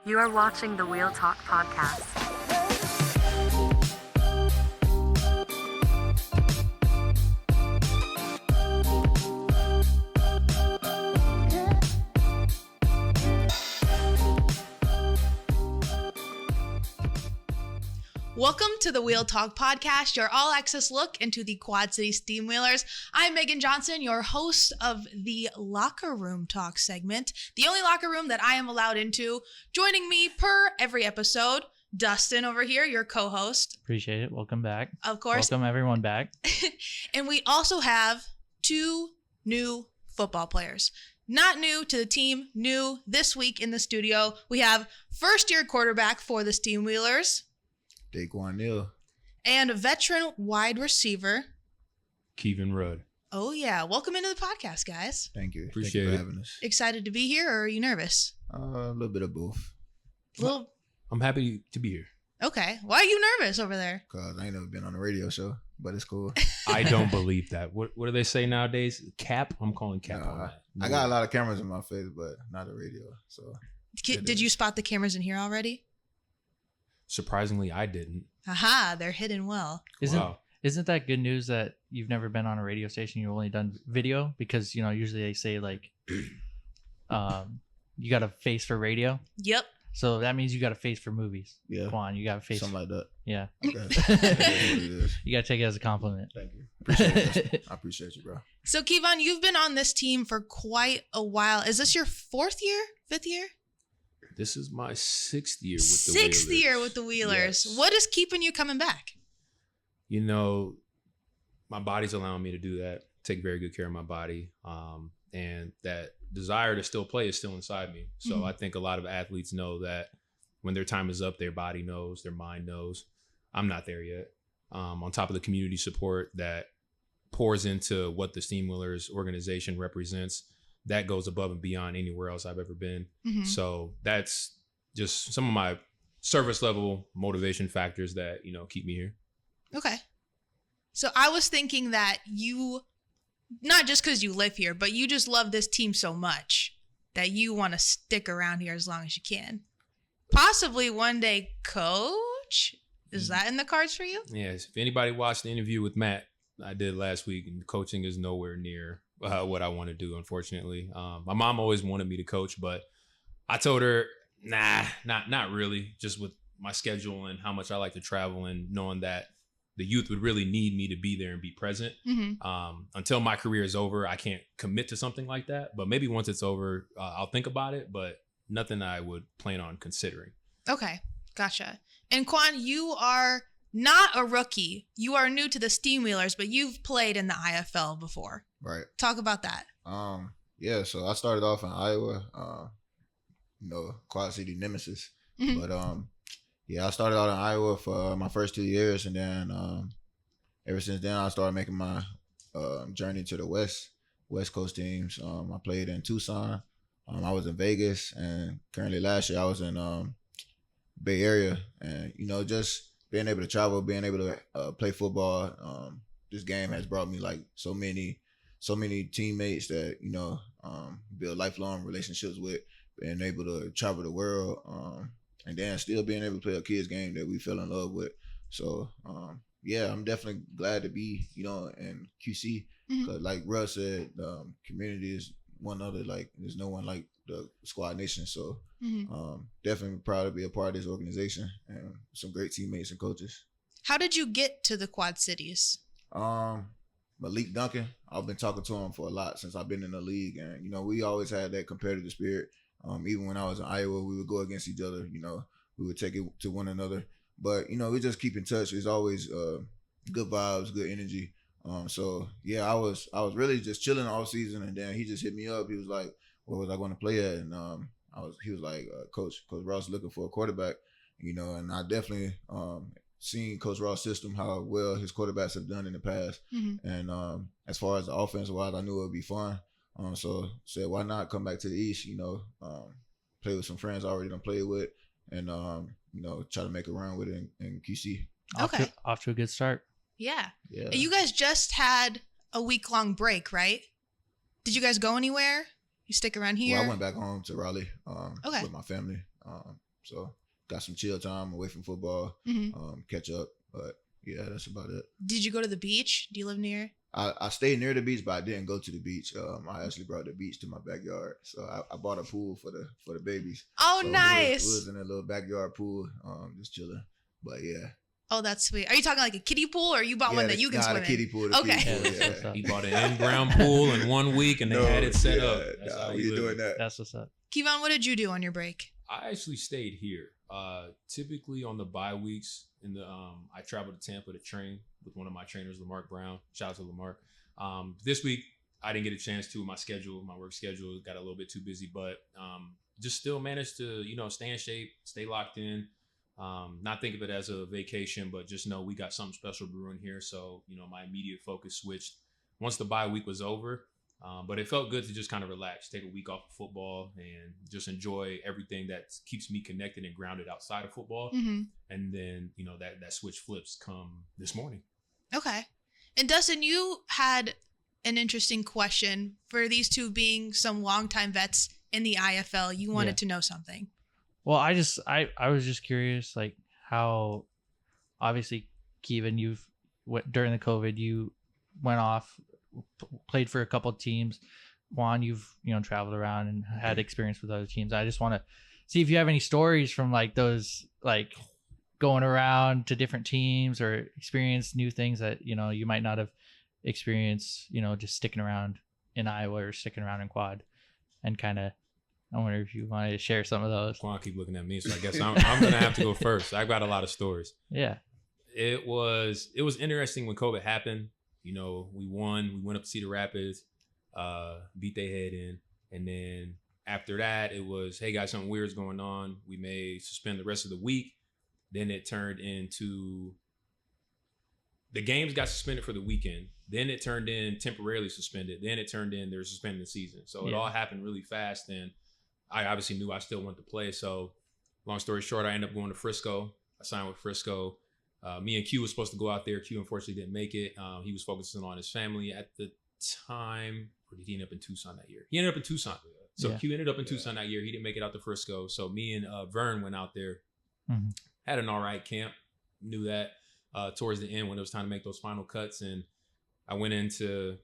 You are watching the Wheel Talk podcast. Welcome to the Wheel Talk podcast, your all-access look into the Quad City Steamwheelers. I'm Megan Johnson, your host of the Locker Room Talk segment, the only locker room that I am allowed into. Joining me per every episode, Dustin over here, your co-host. Appreciate it. Welcome back. Of course. Welcome everyone back. And we also have two new football players. Not new to the team, new this week in the studio. We have first-year quarterback for the Steamwheelers, Daquan Neal. and a veteran wide receiver, Keyvan Rudd. Oh, yeah. Welcome into the podcast, guys. Thank you. Appreciate Thank you it. for having us. Excited to be here, or are you nervous? A little bit of both. Well, I'm happy to be here. okay. Why are you nervous over there? Because I ain't never been on a radio show, but it's cool. I don't believe that. What do they say nowadays? Cap? I'm calling cap on that. I got a lot of cameras in my face, but not a radio. So Did you spot the cameras in here already? Surprisingly, I didn't. Aha, they're hidden well. Isn't that good news that you've never been on a radio station? You've only done video because, usually they say like, you got a face for radio. Yep. So that means you got a face for movies. yeah, Come on, you got a face. something like that. Yeah. Okay. That's what it is. You got to take it as a compliment. Thank you. Appreciate it. I appreciate you, bro. So, Keyvan, you've been on this team for quite a while. Is this your fourth year? Fifth year? This is my sixth year with the Sixth Wheelers. year with the Wheelers. Yes. What is keeping you coming back? My body's allowing me to do that. Take very good care of my body. And that desire to still play is still inside me. So Mhm. I think a lot of athletes know that when their time is up, their body knows, their mind knows. I'm not there yet. On top of the community support that pours into what the Steamwheelers organization represents, that goes above and beyond anywhere else I've ever been. Mhm. So that's just some of my service level motivation factors that, keep me here. Okay. So I was thinking that you, not just because you live here, but you just love this team so much that you want to stick around here as long as you can. Possibly one day coach? Is that in the cards for you? Yes. If anybody watched the interview with Matt I did last week, and coaching is nowhere near what I want to do, unfortunately. My mom always wanted me to coach, but I told her, nah, not really. Just with my schedule and how much I like to travel and knowing that the youth would really need me to be there and be present. Mm-hmm. Until my career is over, I can't commit to something like that. But maybe once it's over, I'll think about it, but nothing I would plan on considering. Okay. Gotcha. And Quan, you are not a rookie. You are new to the Steamwheelers, but you've played in the IFL before. Right. Talk about that. Yeah. So I started off in Iowa. Quad City Nemesis. Mhm. But yeah, I started out in Iowa for my first 2 years, and then ever since then I started making my journey to the West Coast teams. I played in Tucson. I was in Vegas, and currently last year I was in Bay Area. And just being able to travel, being able to play football. This game has brought me like so many teammates that build lifelong relationships with. Being able to travel the world. And then still being able to play a kids game that we fell in love with. So, yeah, I'm definitely glad to be, in QC. Mhm. Cause like Russ said, community is one other, like there's no one like the Squad Nation. So, Mhm. definitely proud to be a part of this organization and some great teammates and coaches. How did you get to the Quad Cities? Malik Duncan, I've been talking to him for a lot since I've been in the league. And, we always had that competitive spirit. Even when I was in Iowa, we would go against each other. We would take it to one another. But, we just keep in touch. It's always good vibes, good energy. So, yeah, I was really just chilling all season. And then he just hit me up. He was like, where was I going to play at? And he was like, Coach Ross looking for a quarterback. And I definitely seen Coach Ross' system, how well his quarterbacks have done in the past. Mm-hmm. And as far as the offense-wise, I knew it would be fun. So said, why not come back to the East, play with some friends I already done played with, and, try to make a run with it in QC. Okay. Off to a good start. Yeah. Yeah. You guys just had a week-long break, right? Did you guys go anywhere? You stick around here? Well, I went back home to Raleigh Okay. with my family. So got some chill time away from football, catch up. But yeah, that's about it. Did you go to the beach? Do you live near? I stayed near the beach, but I didn't go to the beach. I actually brought the beach to my backyard. So I bought a pool for the babies. Oh, so nice. We was in a little backyard pool, just chilling. But yeah. Oh, that's sweet. Are you talking like a kiddie pool, or you bought one that you can swim in? The kiddie pool. Okay. Kiddie pool, yeah. He bought an in-ground pool in 1 week, and they had it set up. That's how we doing that. That's what's up. Keyvan, what did you do on your break? I actually stayed here. Typically on the bye weeks, I traveled to Tampa to train with one of my trainers, Lamarck Brown. Shout out to Lamarck. This week I didn't get a chance to. My work schedule got a little bit too busy, but just still managed to stay in shape, stay locked in. Not think of it as a vacation, but just know we got something special brewing here. So my immediate focus switched once the bye week was over. But it felt good to just kind of relax, take a week off of football, and just enjoy everything that keeps me connected and grounded outside of football. And then, that switch flips come this morning. Okay. And Dustin, you had an interesting question for these two being some longtime vets in the IFL. You wanted to know something. Well, I was just curious, like how, obviously, Keyvan, during the COVID, you went off, played for a couple of teams. Juan, you've traveled around and had experience with other teams. I just want to see if you have any stories from like those, like going around to different teams or experience new things that you might not have experienced. Just sticking around in Iowa or sticking around in Quad, and kind of. I wonder if you wanted to share some of those. Juan keep looking at me, so I guess I'm gonna have to go first. I've got a lot of stories. Yeah, it was interesting when COVID happened. We won. We went up to Cedar Rapids, beat their head in, and then after that, it was, hey guys, something weird's going on. We may suspend the rest of the week. Then it turned into the games got suspended for the weekend. Then it turned in temporarily suspended. Then it turned in they're suspending the season. So it all happened really fast, and I obviously knew I still wanted to play. So long story short, I ended up going to Frisco. I signed with Frisco. Me and Q was supposed to go out there. Q unfortunately didn't make it. He was focusing on his family at the time. Or did he end up in Tucson that year? He ended up in Tucson. So Q ended up in Tucson that year. He didn't make it out to Frisco. So me and Vern went out there. Had an all right camp. Knew that towards the end when it was time to make those final cuts. And I went in to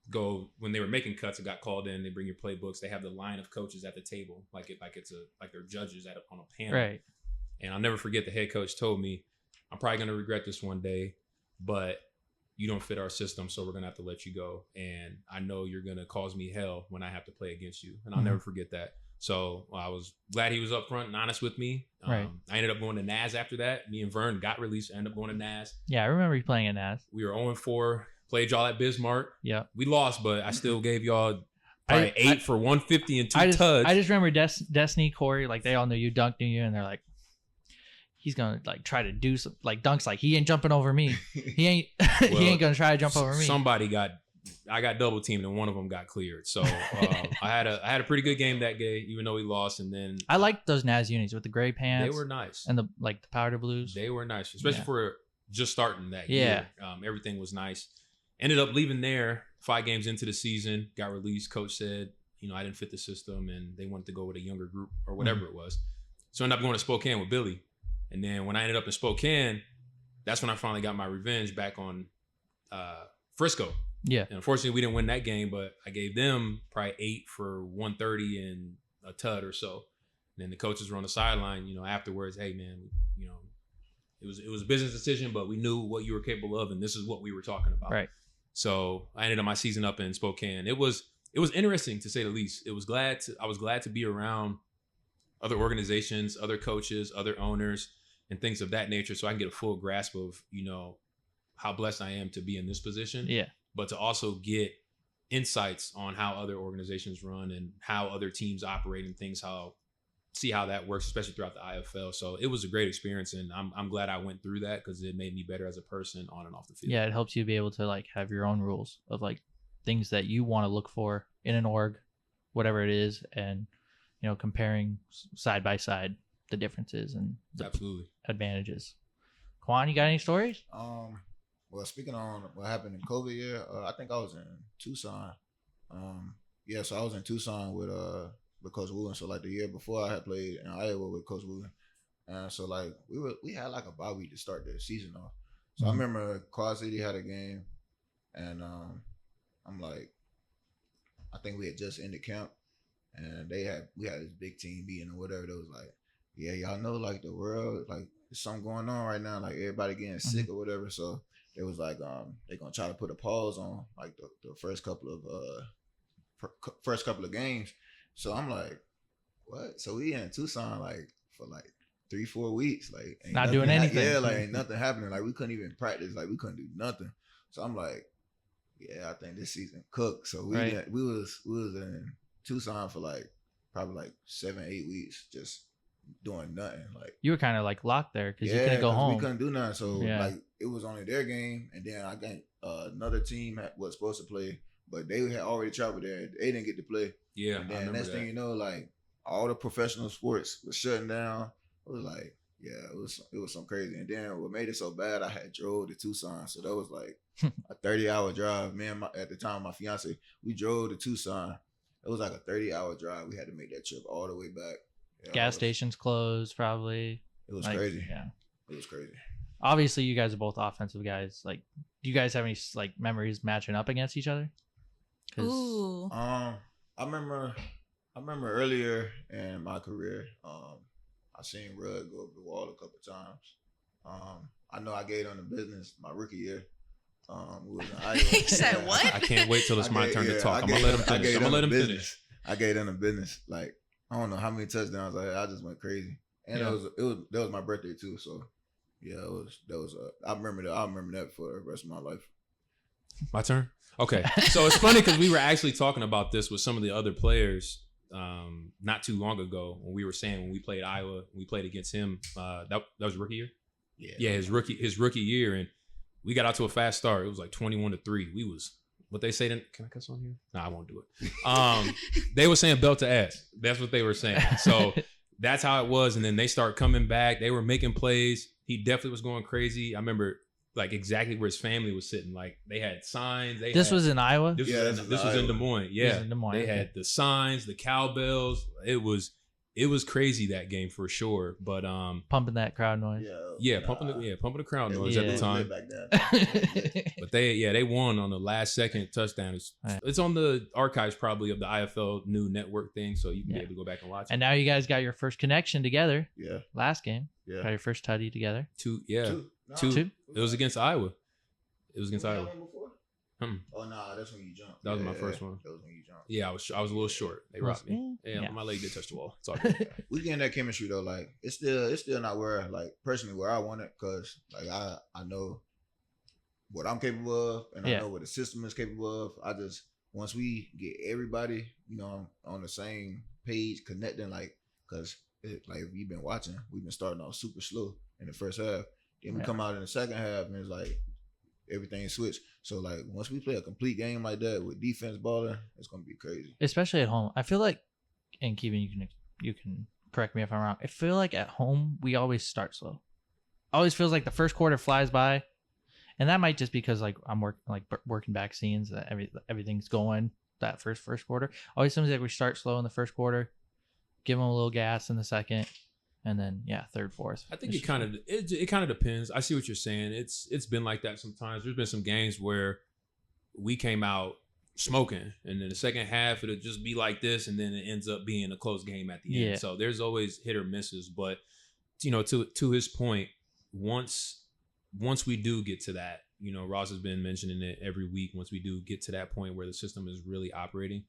go when they were making cuts. I got called in. They bring your playbooks. They have the line of coaches at the table, like they're judges on a panel. Right. And I'll never forget the head coach told me, I'm probably going to regret this one day, but you don't fit our system, so we're going to have to let you go. And I know you're going to cause me hell when I have to play against you. And I'll never forget that. So I was glad he was upfront and honest with me. Right. I ended up going to NAS after that. Me and Vern got released. I ended up going to NAS. Yeah, I remember you playing at NAS. We were 0-4. Played y'all at Bismarck. Yeah. We lost, but I still gave y'all probably 8 for 150 and 2 tuds. I just remember Destiny, Corey, like they all knew you, Dunk knew you, and they're like, he's gonna like try to do some like Dunk's like he ain't jumping over me. He ain't he ain't gonna try to jump over me. I got double teamed and one of them got cleared. So I had a pretty good game that day, even though we lost. And then I liked those NAS unis with the gray pants. They were nice. And the powder blues. They were nice, especially for just starting that year. Everything was nice. Ended up leaving there 5 games into the season, got released. Coach said, I didn't fit the system and they wanted to go with a younger group or whatever it was. So I ended up going to Spokane with Billy. And then when I ended up in Spokane, that's when I finally got my revenge back on Frisco. Yeah. And unfortunately, we didn't win that game, but I gave them probably 8 for 130 and a tud or so. And then the coaches were on the sideline, afterwards, hey, man, it was a business decision, but we knew what you were capable of, and this is what we were talking about. Right. So I ended up my season up in Spokane. It was interesting, to say the least. I was glad to be around other organizations, other coaches, other owners, and things of that nature, so I can get a full grasp of, how blessed I am to be in this position. Yeah. But to also get insights on how other organizations run and how other teams operate and things, see how that works, especially throughout the IFL. So it was a great experience, and I'm glad I went through that because it made me better as a person on and off the field. Yeah, it helps you be able to like have your own rules of like things that you want to look for in an org, whatever it is, and comparing side by side the differences and the absolutely advantages. Quan, you got any stories? Well, speaking on what happened in COVID year, I think I was in Tucson. So I was in Tucson with with Coach Woolen. So like the year before, I had played in Iowa with Coach Woolen, and so like we had like a bye week to start the season off. So I remember Quad City had a game, and I'm like, I think we had just ended camp, and we had this big team meeting or whatever. That was like, yeah, y'all know like the world, like there's something going on right now, like everybody getting sick or whatever. So it was like they're gonna try to put a pause on like the first couple of games. So I'm like, what? So we in Tucson like for like 3-4 weeks, like ain't not doing anything. Yeah, like ain't nothing happening. Like we couldn't even practice. Like we couldn't do nothing. So I'm like, yeah, I think this season cooked. So we was in Tucson for like probably like 7-8 weeks, just doing nothing. Like you were kind of like locked there because you couldn't go home. We couldn't do nothing. So like it was only their game, and then I think another team was supposed to play, but they had already traveled there. They didn't get to play. Yeah, and then next thing you know, like all the professional sports was shutting down. It was like, yeah, it was some crazy. And then what made it so bad, I had drove to Tucson, so that was like a 30-hour drive. Me and at the time my fiance, we drove to Tucson. It was like a 30-hour drive. We had to make that trip all the way back. Yeah, gas stations closed probably. It was like, crazy. Yeah, it was crazy. Obviously, you guys are both offensive guys. Like, do you guys have any like memories matching up against each other? Ooh. I remember earlier in my career, I seen Rudd go over the wall a couple times. I know I gave on the business my rookie year. We was in Iowa. He said what? I can't wait till it's my turn to talk. I'm gonna let him finish. I gave them the business. Like I don't know how many touchdowns I just went crazy, and that was my birthday too. So yeah, that was I remember that for the rest of my life. My turn. Okay, so it's funny because we were actually talking about this with some of the other players not too long ago when we were saying when we played Iowa, we played against him. That was rookie year. Yeah, his rookie year, and we got out to a fast start. It was like 21-3. We was what they say. Can I cuss on here? No, I won't do it. They were saying belt to ass. That's what they were saying. So that's how it was. And then they start coming back. They were making plays. He definitely was going crazy. I remember like exactly where his family was sitting. Like they had signs. This was in Iowa? This was in Des Moines. Yeah. They had the signs, the cowbells. It was crazy that game for sure. But pumping that crowd noise. Pumping the crowd noise at the time. But they won on the last second touchdown. It's on the archives probably of the IFL new network thing, so you can be able to go back and watch it. And now you guys got your first connection together. Yeah. Last game. Yeah. Got your first tutty together. Two. Two? It was against Iowa. Oh no, that's when you jumped. That was my first one. That was when you jumped. Yeah, I was a little short. They robbed me. Yeah, my leg did touch the wall. It's all good. We getting that chemistry though. Like it's still not where like personally where I want it, because like I know what I'm capable of, and I know what the system is capable of. I just once we get everybody, on the same page, connecting, like because like if you've been watching, we've been starting off super slow in the first half. Then we come out in the second half and it's like everything switched. So like once we play a complete game like that with defense balling, it's gonna be crazy. Especially at home. I feel like, and Keyvan, you can correct me if I'm wrong. I feel like at home we always start slow. Always feels like the first quarter flies by, and that might just because like I'm working back scenes that everything's going that first quarter. Always seems like we start slow in the first quarter, give them a little gas in the second. And then third, fourth. I think it kind of depends. I see what you're saying. It's been like that sometimes. There's been some games where we came out smoking, and then the second half it'll just be like this, and then it ends up being a close game at the end. So there's always hit or misses. But to his point, once we do get to that, Ross has been mentioning it every week. Once we do get to that point where the system is really operating,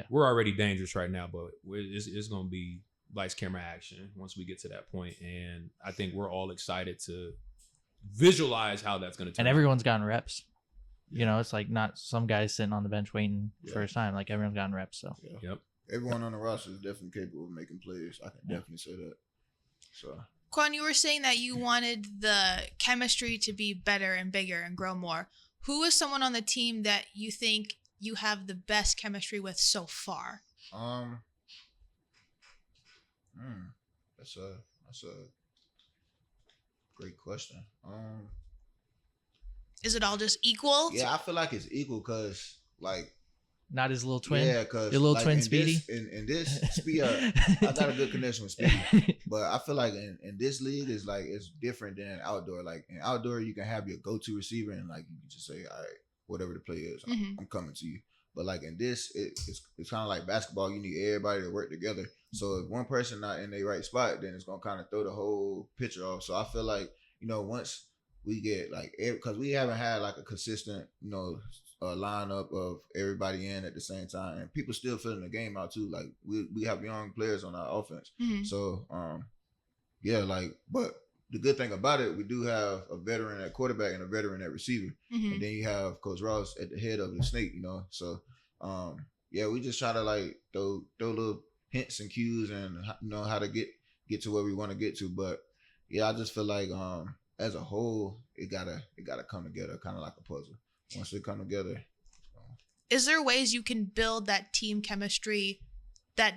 we're already dangerous right now, but it's going to be lights, camera, action once we get to that point. And I think we're all excited to visualize how that's going to turn out. And everyone's gotten reps. It's like not some guys sitting on the bench waiting for his time. Like everyone's gotten reps. So everyone on the roster is definitely capable of making plays. I can definitely say that. So Quan, you were saying that you wanted the chemistry to be better and bigger and grow more. Who is someone on the team that you think you have the best chemistry with so far? That's a great question. Is it all just equal? Yeah, I feel like it's equal because like not his little twin. Yeah, because your little twin Speedy. In this Speedy, I got a good connection with Speedy, but I feel like in this league is like it's different than outdoor. Like in outdoor, you can have your go-to receiver and like you can just say, all right, whatever the play is, I'm coming to you. But like in this, it's kind of like basketball. You need everybody to work together. So if one person not in the right spot, then it's gonna kind of throw the whole picture off. So I feel like once we get like, because we haven't had like a consistent lineup of everybody in at the same time, and people still filling the game out too. Like we have young players on our offense. So but the good thing about it, we do have a veteran at quarterback and a veteran at receiver. And then you have Coach Ross at the head of the snake, So, we just try to like throw little hints and cues and how to get to where we want to get to. But yeah, I just feel like as a whole, it gotta come together, kind of like a puzzle. Once it come together. Is there ways you can build that team chemistry that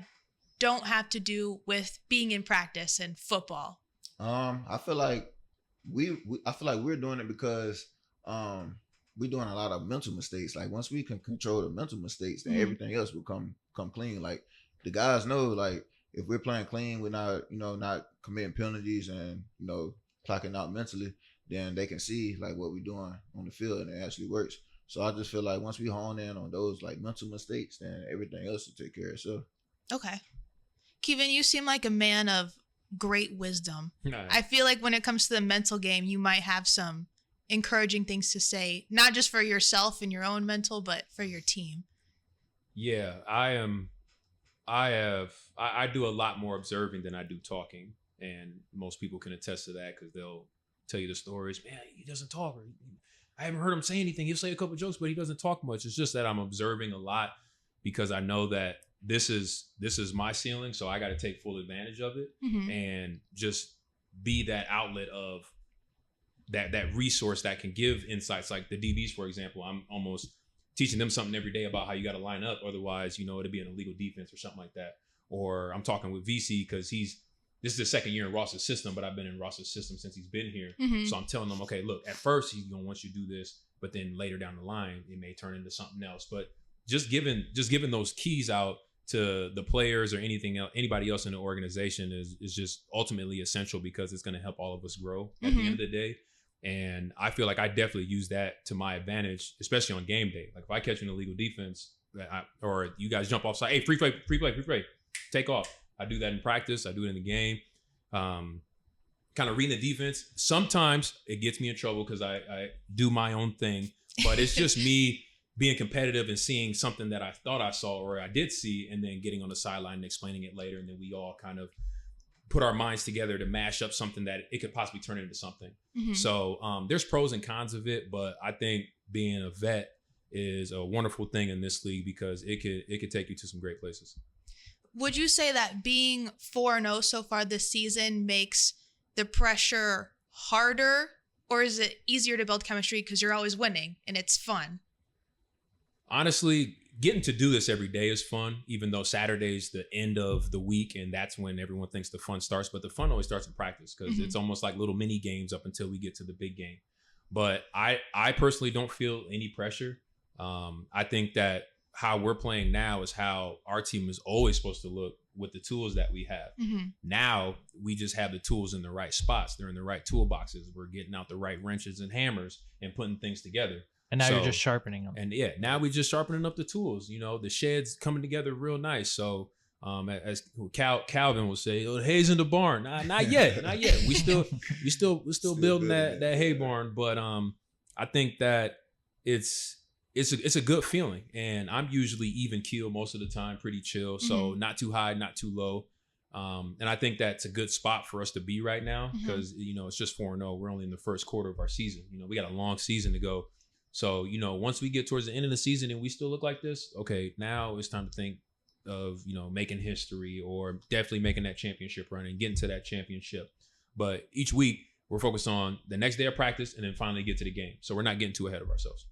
don't have to do with being in practice and football? I feel like we're doing it because we're doing a lot of mental mistakes. Like once we can control the mental mistakes, then everything else will come clean. Like the guys know, like if we're playing clean, we're not not committing penalties and clocking out mentally, then they can see like what we're doing on the field and it actually works. So I just feel like once we hone in on those like mental mistakes, then everything else will take care of itself. Okay. Keyvan, you seem like a man of great wisdom. Nice. I feel like when it comes to the mental game, you might have some encouraging things to say, not just for yourself and your own mental, but for your team. Yeah, I do a lot more observing than I do talking. And most people can attest to that because they'll tell you the stories. Man, he doesn't talk. I haven't heard him say anything. He'll say a couple jokes, but he doesn't talk much. It's just that I'm observing a lot because I know that this is my ceiling, so I got to take full advantage of it and just be that outlet of that resource that can give insights. Like the DBs, for example, I'm almost teaching them something every day about how you got to line up. Otherwise, it'll be an illegal defense or something like that. Or I'm talking with VC because this is the second year in Ross's system, but I've been in Ross's system since he's been here. So I'm telling them, okay, look, at first he's gonna want you to do this, but then later down the line, it may turn into something else. But just giving those keys out to the players or anybody else in the organization is just ultimately essential because it's going to help all of us grow at the end of the day. And I feel like I definitely use that to my advantage, especially on game day. Like if I catch an illegal defense or you guys jump offside, hey, free play, take off. I do that in practice. I do it in the game. Kind of reading the defense. Sometimes it gets me in trouble because I do my own thing, but it's just me being competitive and seeing something that I thought I saw or I did see and then getting on the sideline and explaining it later. And then we all kind of put our minds together to mash up something that it could possibly turn into something. So there's pros and cons of it, but I think being a vet is a wonderful thing in this league because it could take you to some great places. Would you say that being 4-0 so far this season makes the pressure harder, or is it easier to build chemistry because you're always winning and it's fun? Honestly, getting to do this every day is fun, even though Saturday's the end of the week and that's when everyone thinks the fun starts. But the fun always starts in practice because it's almost like little mini games up until we get to the big game. But I personally don't feel any pressure. I think that how we're playing now is how our team is always supposed to look with the tools that we have. Now we just have the tools in the right spots. They're in the right toolboxes. We're getting out the right wrenches and hammers and putting things together. And now you're just sharpening them. And yeah, now we're just sharpening up the tools. The shed's coming together real nice. So as Calvin will say, oh, hay's in the barn. Not yet. We still building that hay barn. But I think that it's a good feeling, and I'm usually even keel most of the time, pretty chill. So not too high, not too low. And I think that's a good spot for us to be right now because, it's just 4-0. We're only in the first quarter of our season. We got a long season to go. So, once we get towards the end of the season and we still look like this, okay, now it's time to think of, making history or definitely making that championship run and getting to that championship. But each week we're focused on the next day of practice and then finally get to the game. So we're not getting too ahead of ourselves.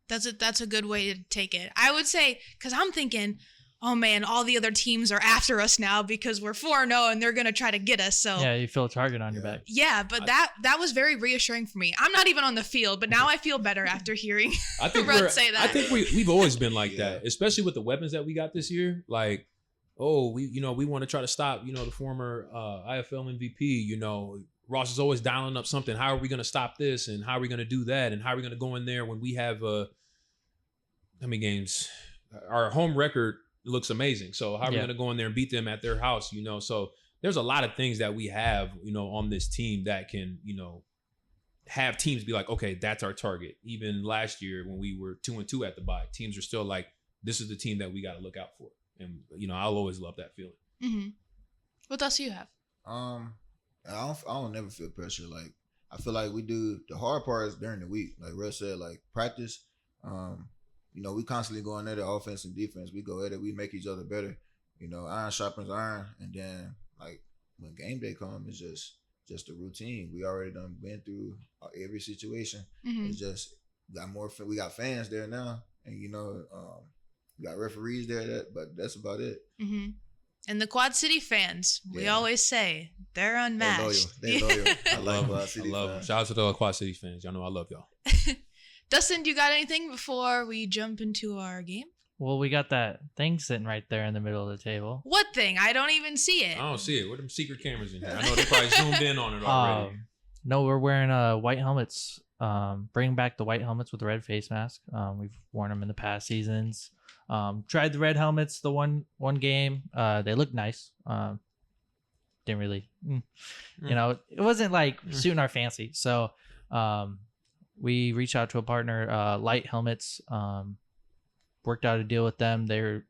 That's a good way to take it. I would say, because I'm thinking, oh man, all the other teams are after us now because we're 4-0 and they're going to try to get us. So Yeah, you feel a target on your back. yeah, but that was very reassuring for me. I'm not even on the field, but now I feel better after hearing I think Rudd say that. I think we've always been like that, especially with the weapons that we got this year. Like, we want to try to stop, the former IFL MVP. Ross is always dialing up something. How are we going to stop this? And how are we going to do that? And how are we going to go in there when we have how many games? Our home record looks amazing. So how are we going to go in there and beat them at their house? So there's a lot of things that we have, on this team that can, have teams be like, okay, that's our target. Even last year when we were 2-2 at the bye, teams are still like, this is the team that we got to look out for. And, I'll always love that feeling. Mm-hmm. What else do you have? I don't never feel pressure. Like, I feel like we do the hard part is during the week. Like Russ said, like practice. We constantly go in there to offense and defense. We go at it. We make each other better. Iron sharpens iron. And then like when game day comes, it's just a routine. We already done been through every situation. Mm-hmm. It's just we got fans there now, and we got referees there. But that's about it. Mm-hmm. And the Quad City fans, we always say they're unmatched. They're loyal. I love Quad City. I love them. Shout out to the Quad City fans. Y'all know I love y'all. Dustin, do you got anything before we jump into our game? Well, we got that thing sitting right there in the middle of the table. What thing? I don't even see it. I don't see it. What are them secret cameras in here? I know they probably zoomed in on it already. No, we're wearing white helmets. Bring back the white helmets with the red face mask. We've worn them in the past seasons. Tried the red helmets the one game. They looked nice. Didn't really, it wasn't like suiting our fancy. So we reached out to a partner, Light Helmets. Worked out a deal with them. They're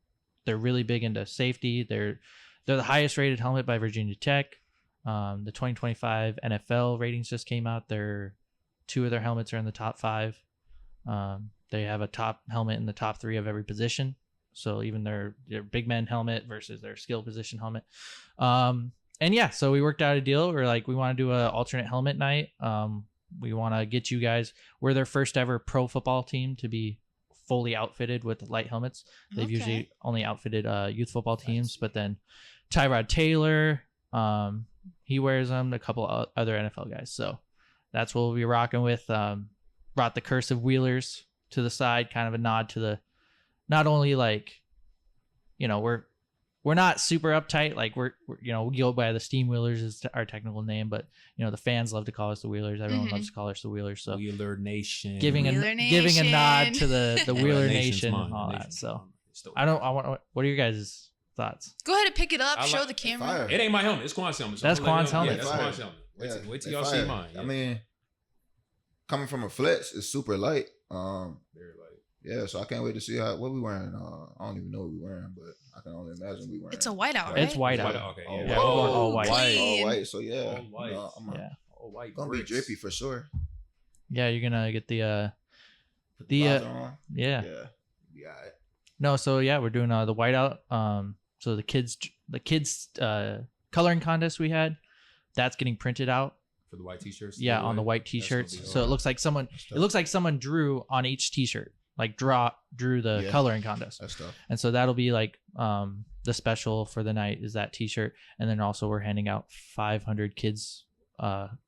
really big into safety. They're the highest rated helmet by Virginia Tech. The 2025 NFL ratings just came out. Two of their helmets are in the top 5. They have a top helmet in the top 3 of every position. So even their big men helmet versus their skill position helmet. So we worked out a deal. We're like, we want to do an alternate helmet night. We want to get you guys. We're their first ever pro football team to be fully outfitted with light helmets. They've usually only outfitted youth football teams, but then Tyrod Taylor, he wears them. A couple other NFL guys. So that's what we'll be rocking with. Brought the cursive wheelers to the side, kind of a nod to the, not only like, we're not super uptight. Like we go by the Steam Wheelers is our technical name, but the fans love to call us the Wheelers. Everyone loves to call us the Wheelers. So Wheeler Nation, giving a nod to the Wheeler Nation and all that. So what are your guys' thoughts? Go ahead and pick it up. Show the camera. It ain't my helmet. It's Quan's helmet. That's Quan's helmet. Yeah, that's Quan's helmet. Wait till y'all see mine. Yeah. I mean, coming from a flex, it's super light. Very light. Yeah, so I can't wait to see what we wearing. I don't even know what we wearing, but I can only imagine we wearing. It's a whiteout, right? It's whiteout. Okay, yeah. All white. All white. So yeah, all white. All white. Gonna be drippy for sure. Yeah, you're gonna get the on. yeah. Yeah. Yeah. No, so yeah, we're doing the whiteout. So the kids coloring contest we had, that's getting printed out for the white t-shirts. Yeah, on the white t-shirts. So it looks like someone drew on each t-shirt, like drew the coloring contest. That's tough. And so that'll be like the special for the night is that t-shirt, and then also we're handing out 500 kids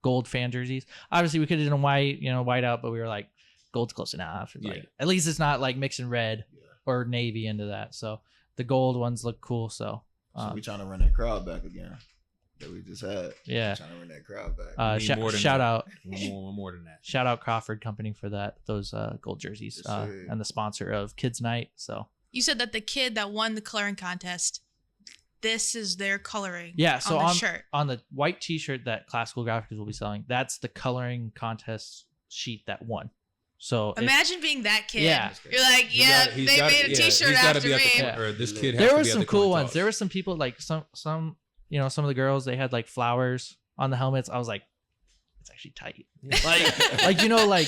gold fan jerseys. Obviously we could have done white out, but we were like, gold's close enough. Like, at least it's not like mixing red or navy into that. So the gold ones look cool. So we trying to run that crowd back again that we just had. Yeah, trying to run that crowd back. Shout out more than that. Shout out Crawford Company for those gold jerseys and the sponsor of Kids Night. So you said that the kid that won the coloring contest, this is their coloring. Yeah, so on the shirt. On the white t-shirt that Classical Graphics will be selling, that's the coloring contest sheet that won. So imagine being that kid. Yeah. You're like, they made a t-shirt after me. Or this kid has there to were be some at the cool coin ones. toss. There were some people like some some of the girls, they had like flowers on the helmets. I was like, it's actually tight. Like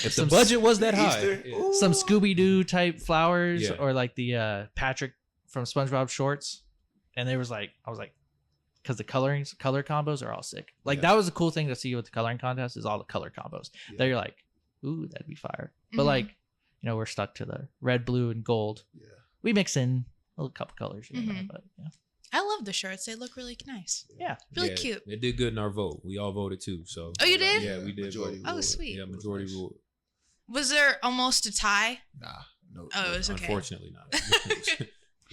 if the budget was that high, some Scooby-Doo type flowers or like the Patrick from SpongeBob shorts. And I was like, because the color combos are all sick. Like that was a cool thing to see with the coloring contest is all the color combos. That you're like, ooh, that'd be fire. But like, we're stuck to the red, blue, and gold. Yeah. We mix in a couple colors here and there, but yeah. I love the shirts. They look really nice. Yeah. Really cute. It did good in our vote. We all voted too. So. Oh, you did? Yeah, we did. Majority vote. Oh, ruled. sweet. Yeah, majority rule. Was there almost a tie? Nah, no. Oh, it was okay. Unfortunately not.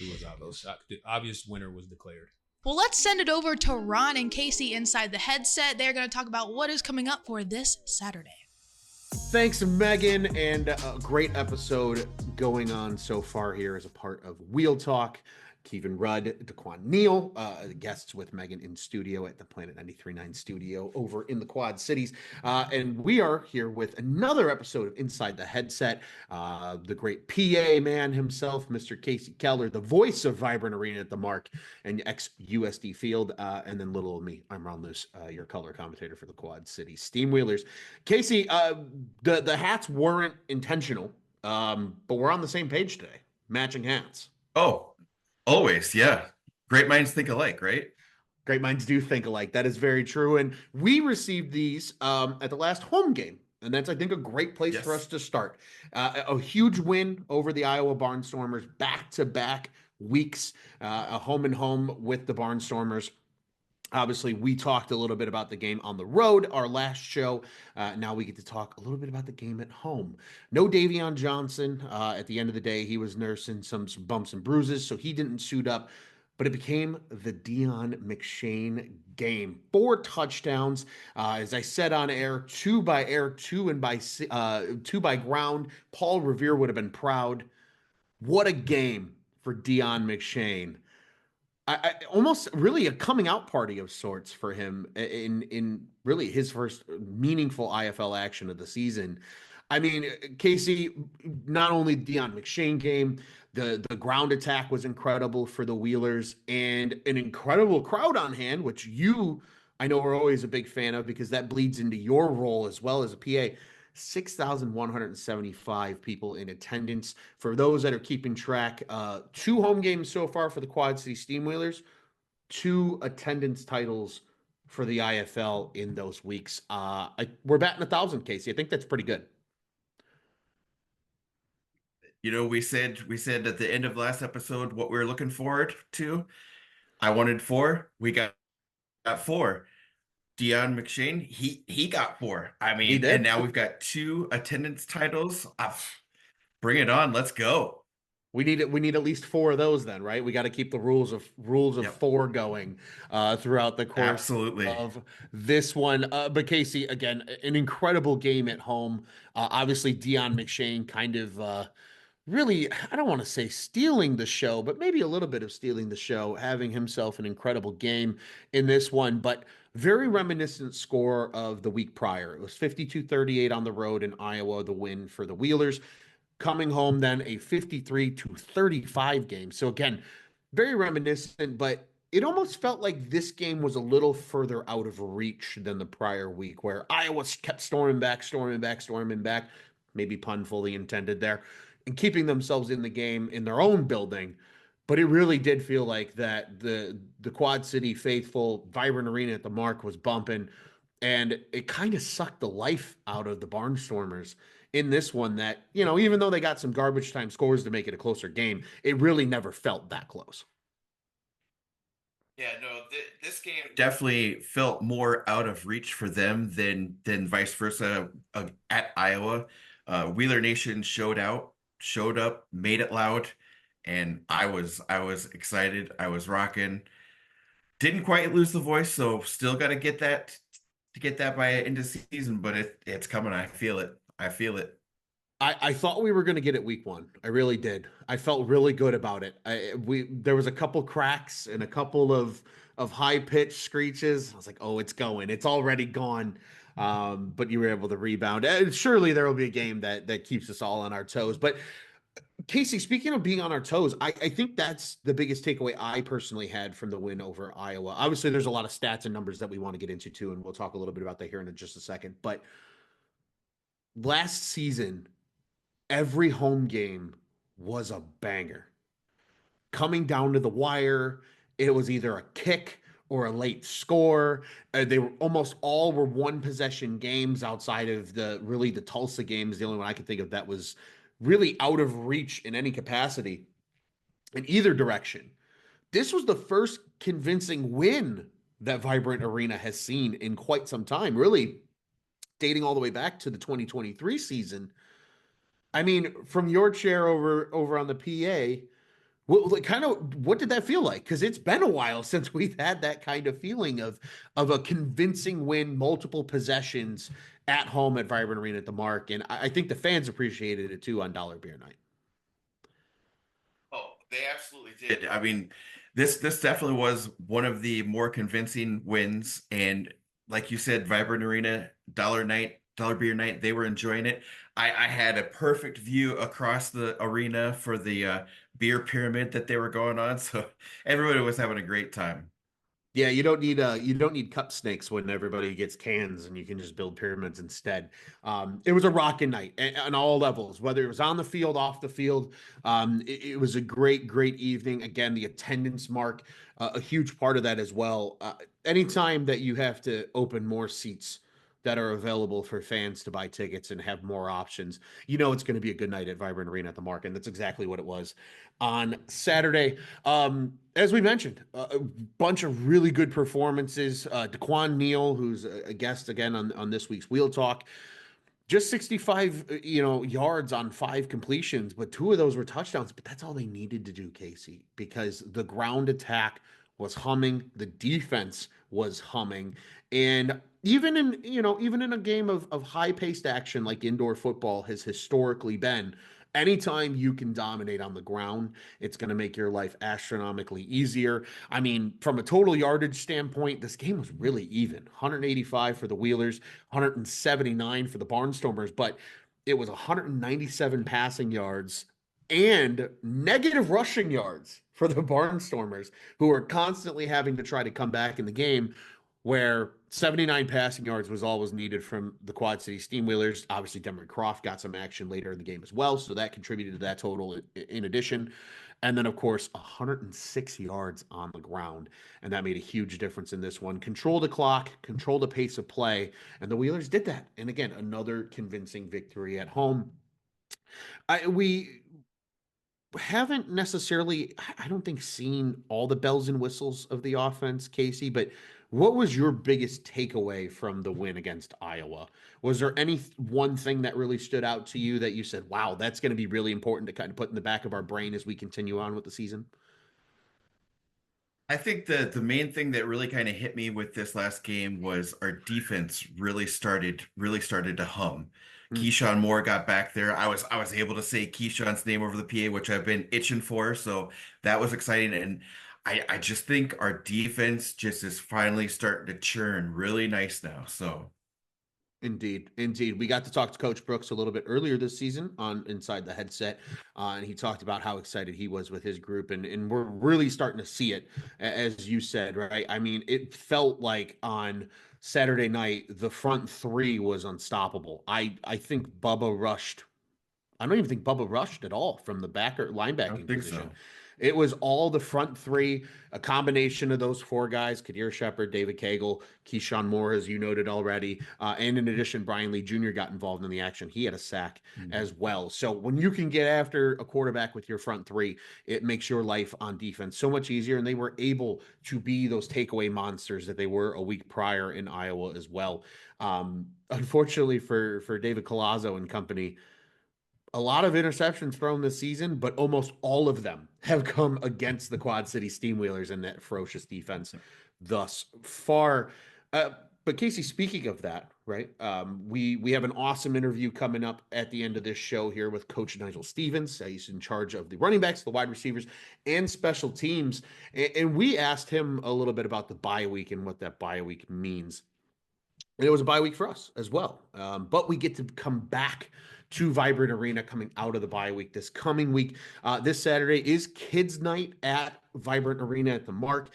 It was obvious. The obvious winner was declared. Well, let's send it over to Ron and Kasey inside the headset. They're going to talk about what is coming up for this Saturday. Thanks, Megan, and a great episode going on so far here as a part of Wheel Talk. Keyvan Rudd, Daquan Neal, guests with Megan in studio at the Planet 93.9 studio over in the Quad Cities. And we are here with another episode of Inside the Headset. The great PA man himself, Mr. Kasey Keller, the voice of Vibrant Arena at the Mark and ex-USD Field. And then little old me, I'm Ron Luce, your color commentator for the Quad Cities Steamwheelers. Kasey, the hats weren't intentional, but we're on the same page today. Matching hats. Oh, always, yeah. Great minds think alike, right? Great minds do think alike. That is very true. And we received these at the last home game. And that's, I think, a great place for us to start. A huge win over the Iowa Barnstormers, back-to-back weeks, a home and home with the Barnstormers. Obviously, we talked a little bit about the game on the road, our last show. Now we get to talk a little bit about the game at home. No Daquan Johnson. At the end of the day, he was nursing some bumps and bruises, so he didn't suit up. But it became the Deon McShane game. 4 touchdowns. As I said on air, 2 by air, 2 by ground. Paul Revere would have been proud. What a game for Deon McShane. I almost really a coming out party of sorts for him in really his first meaningful IFL action of the season. I mean, Kasey, not only Deon McShane game, the ground attack was incredible for the Wheelers and an incredible crowd on hand, which you, I know, are always a big fan of because that bleeds into your role as well as a PA. 6,175 people in attendance. For those that are keeping track, 2 home games so far for the Quad City Steamwheelers, 2 attendance titles for the IFL in those weeks. We're batting 1,000, Kasey. I think that's pretty good. You know, we said at the end of last episode what we were looking forward to. I wanted 4. We got 4. Deon McShane, he got 4. I mean, and now we've got 2 attendance titles. Bring it on. Let's go. We need at least 4 of those then, right? We got to keep the rules of 4 going throughout the course of this one. But Kasey, again, an incredible game at home. Obviously, Deon McShane kind of really, I don't want to say stealing the show, but maybe a little bit of stealing the show, having himself an incredible game in this one. But very reminiscent score of the week prior. It was 52-38 on the road in Iowa, the win for the Wheelers. Coming home then a 53-35 game. So again, very reminiscent, but it almost felt like this game was a little further out of reach than the prior week where Iowa kept storming back. Maybe pun fully intended there, and keeping themselves in the game in their own building. But it really did feel like that the Quad City faithful, Vibrant Arena at the Mark was bumping, and it kind of sucked the life out of the Barnstormers in this one that, you know, even though they got some garbage time scores to make it a closer game, it really never felt that close. Yeah, no, this game definitely felt more out of reach for them than vice versa at Iowa. Wheeler Nation showed up, made it loud. And I was excited. I was rocking. Didn't quite lose the voice, so still got to get that by end of season. But it's coming. I feel it. I thought we were going to get it week 1. I really did. I felt really good about it. There was a couple cracks and a couple of high pitched screeches. I was like, oh, it's going. It's already gone. But you were able to rebound. And surely there will be a game that keeps us all on our toes. But Kasey, speaking of being on our toes, I think that's the biggest takeaway I personally had from the win over Iowa. Obviously, there's a lot of stats and numbers that we want to get into too, and we'll talk a little bit about that here in just a second. But last season, every home game was a banger. Coming down to the wire, it was either a kick or a late score. They were almost all were 1-possession games outside of the Tulsa games. The only one I can think of that was really out of reach in any capacity. in either direction. This was the first convincing win that Vibrant Arena has seen in quite some time, really dating all the way back to the 2023 season. I mean, from your chair over on the PA, what did that feel like? Because it's been a while since we've had that kind of feeling of a convincing win, multiple possessions at home at Vibrant Arena at the Mark, and I think the fans appreciated it too on Dollar Beer Night. Oh, they absolutely did. I mean, this definitely was one of the more convincing wins. And like you said, Vibrant Arena, Dollar Beer Night, they were enjoying it. I had a perfect view across the arena for the beer pyramid that they were going on. So everybody was having a great time. Yeah, you don't need cup snakes when everybody gets cans and you can just build pyramids instead. It was a rocking night on all levels, whether it was on the field, off the field. It was a great evening. Again, the attendance mark, a huge part of that as well. Anytime that you have to open more seats that are available for fans to buy tickets and have more options, it's going to be a good night at Vibrant Arena at the Mark, and that's exactly what it was on Saturday. As we mentioned, a bunch of really good performances. Daquan Neal, who's a guest again on this week's Wheel Talk, just 65, yards on 5 completions, but 2 of those were touchdowns. But that's all they needed to do, Casey, because the ground attack was humming, the defense was humming, and even in a game of high-paced action like indoor football has historically been, anytime you can dominate on the ground, it's going to make your life astronomically easier. I mean, from a total yardage standpoint, this game was really even. 185 for the Wheelers, 179 for the Barnstormers, but it was 197 passing yards and negative rushing yards for the Barnstormers, who are constantly having to try to come back in the game, where 79 passing yards was all was needed from the Quad City Steamwheelers. Obviously, Demery Croft got some action later in the game as well, so that contributed to that total in addition. And then, of course, 106 yards on the ground, and that made a huge difference in this one. Control the clock, control the pace of play, and the Wheelers did that. And again, another convincing victory at home. We haven't necessarily, I don't think, seen all the bells and whistles of the offense, Casey, but what was your biggest takeaway from the win against Iowa? Was there any one thing that really stood out to you that you said, wow, that's going to be really important to kind of put in the back of our brain as we continue on with the season? I think the main thing that really kind of hit me with this last game was our defense really started to hum. Keyshawn Moore got back there. I was able to say Keyshawn's name over the PA, which I've been itching for, so that was exciting. And I just think our defense just is finally starting to churn really nice now. So Indeed. We got to talk to Coach Brooks a little bit earlier this season on Inside the Headset, and he talked about how excited he was with his group, and we're really starting to see it, as you said, right? I mean, it felt like on Saturday night, the front 3 was unstoppable. I think Bubba rushed. I don't even think Bubba rushed at all from the backer I linebacking don't think position. so. It was all the front 3, a combination of those 4 guys: Kadir Shepard, David Cagle, Keyshawn Moore, as you noted already. And in addition, Brian Lee Jr. got involved in the action. He had a sack as well. So when you can get after a quarterback with your front 3, it makes your life on defense so much easier. And they were able to be those takeaway monsters that they were a week prior in Iowa as well. Unfortunately for David Collazo and company, a lot of interceptions thrown this season, but almost all of them have come against the Quad City Steamwheelers and that ferocious defense thus far. But Casey, speaking of that, right? We have an awesome interview coming up at the end of this show here with Coach Nigel Stephens. He's in charge of the running backs, the wide receivers, and special teams. And we asked him a little bit about the bye week and what that bye week means. And it was a bye week for us as well. But we get to come back to Vibrant Arena coming out of the bye week this coming week. This Saturday is Kids Night at Vibrant Arena at the Mark.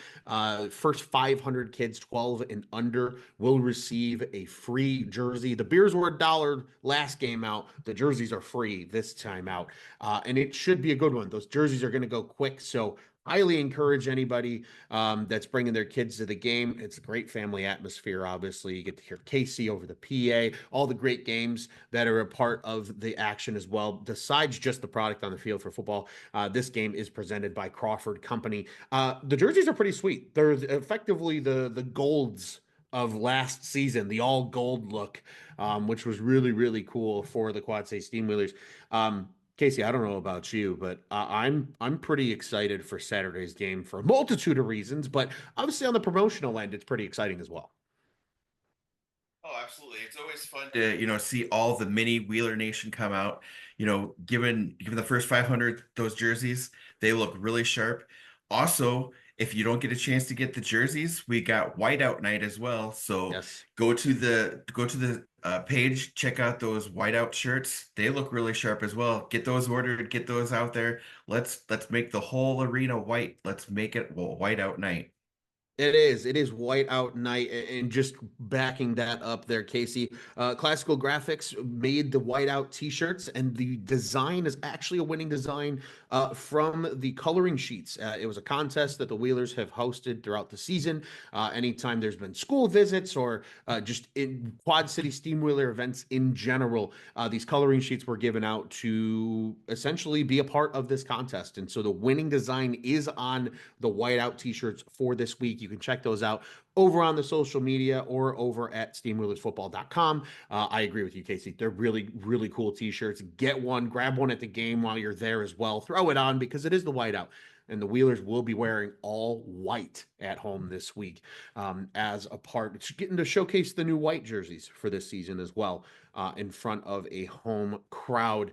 First 500 kids 12 and under will receive a free jersey. The beers were $1 last game out. The jerseys are free this time out. And it should be a good one. Those jerseys are going to go quick. So highly encourage anybody that's bringing their kids to the game. It's a great family atmosphere. Obviously, you get to hear Casey over the PA, all the great games that are a part of the action as well. Besides just the product on the field for football, this game is presented by Crawford Company. The jerseys are pretty sweet. They're effectively the golds of last season, the all gold look, which was really, really cool for the Quad City Steamwheelers. Casey, I don't know about you, but I'm pretty excited for Saturday's game for a multitude of reasons. But obviously, on the promotional end, it's pretty exciting as well. Oh, absolutely. It's always fun to, see all the mini Wheeler Nation come out. Given the first 500 those jerseys, they look really sharp. Also, if you don't get a chance to get the jerseys, we got whiteout night as well. So Yes. go to the page, check out those whiteout shirts. They look really sharp as well. Get those ordered, get those out there. Let's make the whole arena white. Let's make it whiteout night. It is whiteout night, and just backing that up there, Casey. Classical Graphics made the whiteout T-shirts, and the design is actually a winning design from the coloring sheets. It was a contest that the Wheelers have hosted throughout the season. Anytime there's been school visits or just in Quad City Steamwheeler events in general, these coloring sheets were given out to essentially be a part of this contest. And so the winning design is on the whiteout T-shirts for this week. You can check those out over on the social media or over at steamwheelersfootball.com. I agree with you, Casey. They're really, really cool T-shirts. Get one, grab one at the game while you're there as well. Throw it on because it is the whiteout. And the Wheelers will be wearing all white at home this week as a part. It's getting to showcase the new white jerseys for this season as well in front of a home crowd.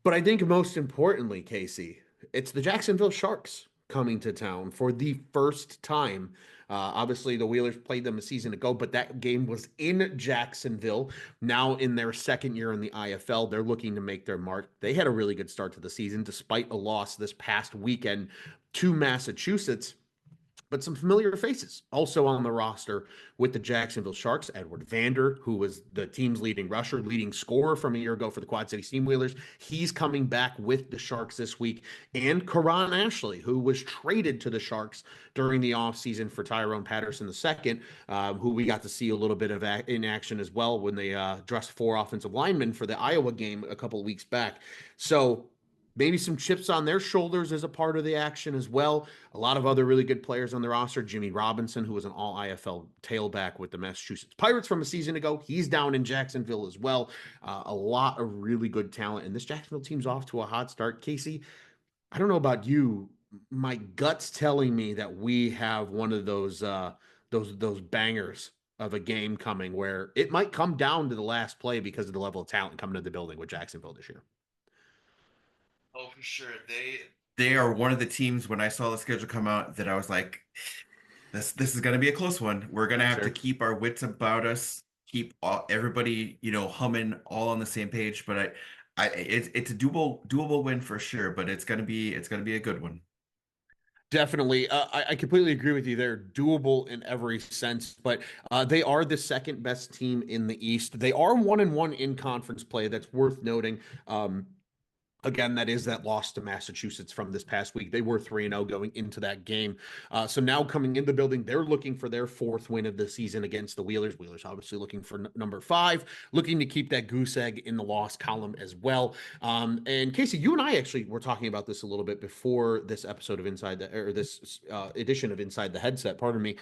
But I think most importantly, Casey, it's the Jacksonville Sharks coming to town for the first time. Obviously, the Wheelers played them a season ago, but that game was in Jacksonville. Now, in their second year in the IFL, they're looking to make their mark. They had a really good start to the season, despite a loss this past weekend to Massachusetts. But some familiar faces also on the roster with the Jacksonville Sharks. Edward Vander, who was the team's leading rusher, leading scorer from a year ago for the Quad City Steamwheelers. He's coming back with the Sharks this week. And Karan Ashley, who was traded to the Sharks during the offseason for Tyrone Patterson II, who we got to see a little bit of in action as well when they dressed 4 offensive linemen for the Iowa game a couple of weeks back. So maybe some chips on their shoulders as a part of the action as well. A lot of other really good players on the roster. Jimmy Robinson, who was an all-IFL tailback with the Massachusetts Pirates from a season ago. He's down in Jacksonville as well. A lot of really good talent. And this Jacksonville team's off to a hot start. Casey, I don't know about you. My gut's telling me that we have one of those bangers of a game coming where it might come down to the last play because of the level of talent coming to the building with Jacksonville this year. Oh, for sure. They are one of the teams when I saw the schedule come out that I was like, this is going to be a close one. We're going to have to keep our wits about us, keep everybody, humming all on the same page. But it's a doable win for sure. But it's going to be a good one. Definitely. I completely agree with you. They're doable in every sense, but they are the second best team in the East. They are 1-1 in conference play. That's worth noting. Again, that is that loss to Massachusetts from this past week. They were 3-0 going into that game. So now coming in the building, they're looking for their 4th win of the season against the Wheelers. Wheelers obviously looking for number 5, looking to keep that goose egg in the loss column as well. And Casey, you and I actually were talking about this a little bit before this episode of this edition of Inside the Headset, pardon me.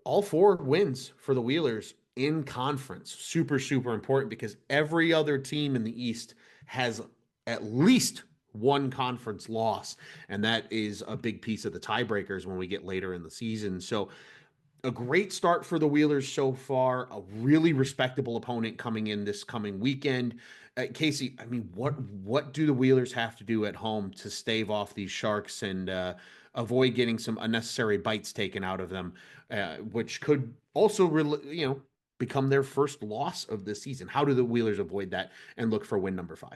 All 4 wins for the Wheelers in conference. Super, super important because every other team in the East has at least one conference loss, and that is a big piece of the tiebreakers when we get later in the season. So a great start for the Wheelers so far, a really respectable opponent coming in this coming weekend. Casey, I mean, what do the Wheelers have to do at home to stave off these Sharks and avoid getting some unnecessary bites taken out of them, which could also, become their first loss of the season? How do the Wheelers avoid that and look for win number 5?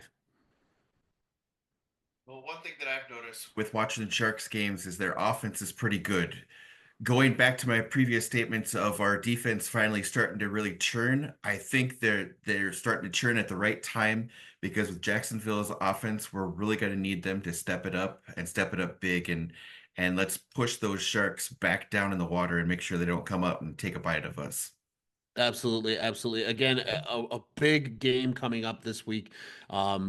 Well, one thing that I've noticed with watching the Sharks games is their offense is pretty good. going back to my previous statements of our defense finally starting to really churn, I think they're starting to churn at the right time, because with Jacksonville's offense, we're really going to need them to step it up and step it up big, and let's push those Sharks back down in the water and make sure they don't come up and take a bite of us. Absolutely, absolutely. Again, a big game coming up this week.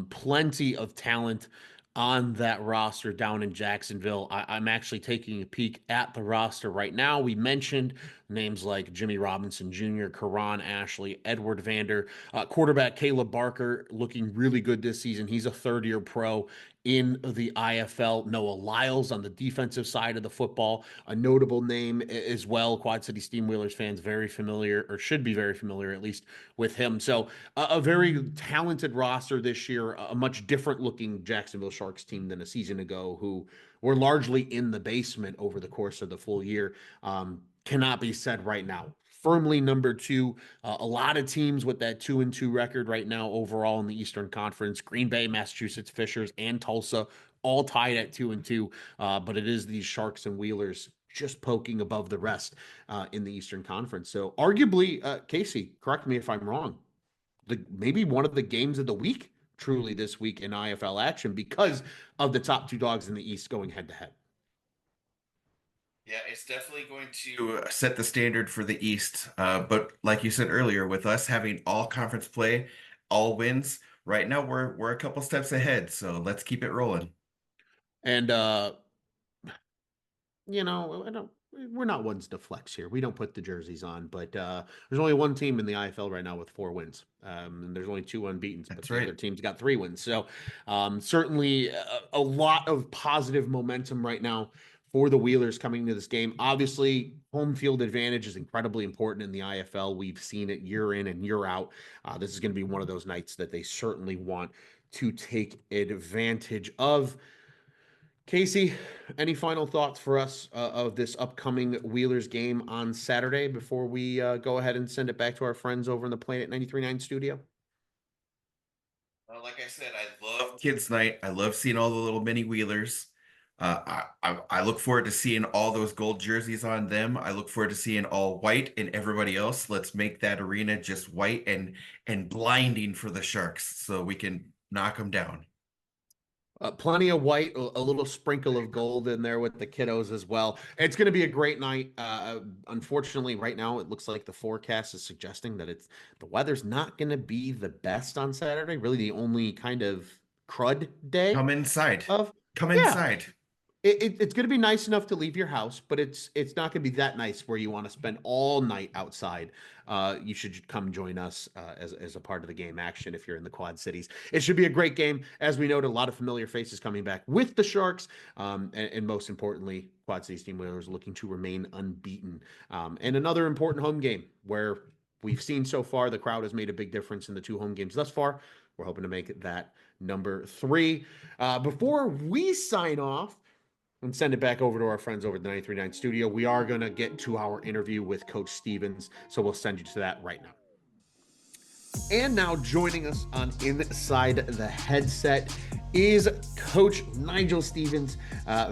Plenty of talent on that roster down in Jacksonville. I'm actually taking a peek at the roster right now. We mentioned names like Jimmy Robinson Jr., Karan Ashley, Edward Vander, quarterback Caleb Barker looking really good this season. He's a third-year pro in the IFL. Noah Lyles on the defensive side of the football, a notable name as well. Quad City Steamwheelers fans very familiar, or should be very familiar at least, with him. So a very talented roster this year, a much different looking Jacksonville Sharks team than a season ago, who were largely in the basement over the course of the full year. Cannot be said right now. Firmly number 2. A lot of teams with that 2-2 record right now overall in the Eastern Conference. Green Bay, Massachusetts, Fishers, and Tulsa all tied at 2-2. But it is these Sharks and Wheelers just poking above the rest in the Eastern Conference. So arguably, Kasey, correct me if I'm wrong, maybe one of the games of the week truly this week in IFL action because of the top 2 dogs in the East going head to head. Yeah, it's definitely going to set the standard for the East. But like you said earlier, with us having all conference play, all wins, right now we're a couple steps ahead. So let's keep it rolling. And we're not ones to flex here. We don't put the jerseys on, but there's only one team in the IFL right now with 4 wins. And there's only 2 unbeaten. But That's the right. other team's got 3 wins. So certainly a lot of positive momentum right now for the Wheelers coming into this game. Obviously, home field advantage is incredibly important in the IFL. We've seen it year in and year out. This is going to be one of those nights that they certainly want to take advantage of. Kasey, any final thoughts for us of this upcoming Wheelers game on Saturday before we go ahead and send it back to our friends over in the Planet 93.9 studio? Like I said, I love Kids Night. I love seeing all the little mini Wheelers. I look forward to seeing all those gold jerseys on them. I look forward to seeing all white and everybody else. Let's make that arena just white and blinding for the Sharks so we can knock them down. Plenty of white, a little sprinkle of gold in there with the kiddos as well. It's going to be a great night. Unfortunately, right now it looks like the forecast is suggesting that the weather's not going to be the best on Saturday. Really, the only kind of crud day. Come inside. Come Yeah. inside. It's going to be nice enough to leave your house, but it's not going to be that nice where you want to spend all night outside. You should come join us as a part of the game action if you're in the Quad Cities. It should be a great game. As we noted, a lot of familiar faces coming back with the Sharks. And most importantly, Quad Cities Steamwheelers looking to remain unbeaten. And another important home game where we've seen so far the crowd has made a big difference in the 2 home games thus far. We're hoping to make it that number 3. Before we sign off and send it back over to our friends over at the 93.9 studio, we are going to get to our interview with Coach Stephens, so we'll send you to that right now. And now joining us on Inside the Headset is Coach Nigel Stephens.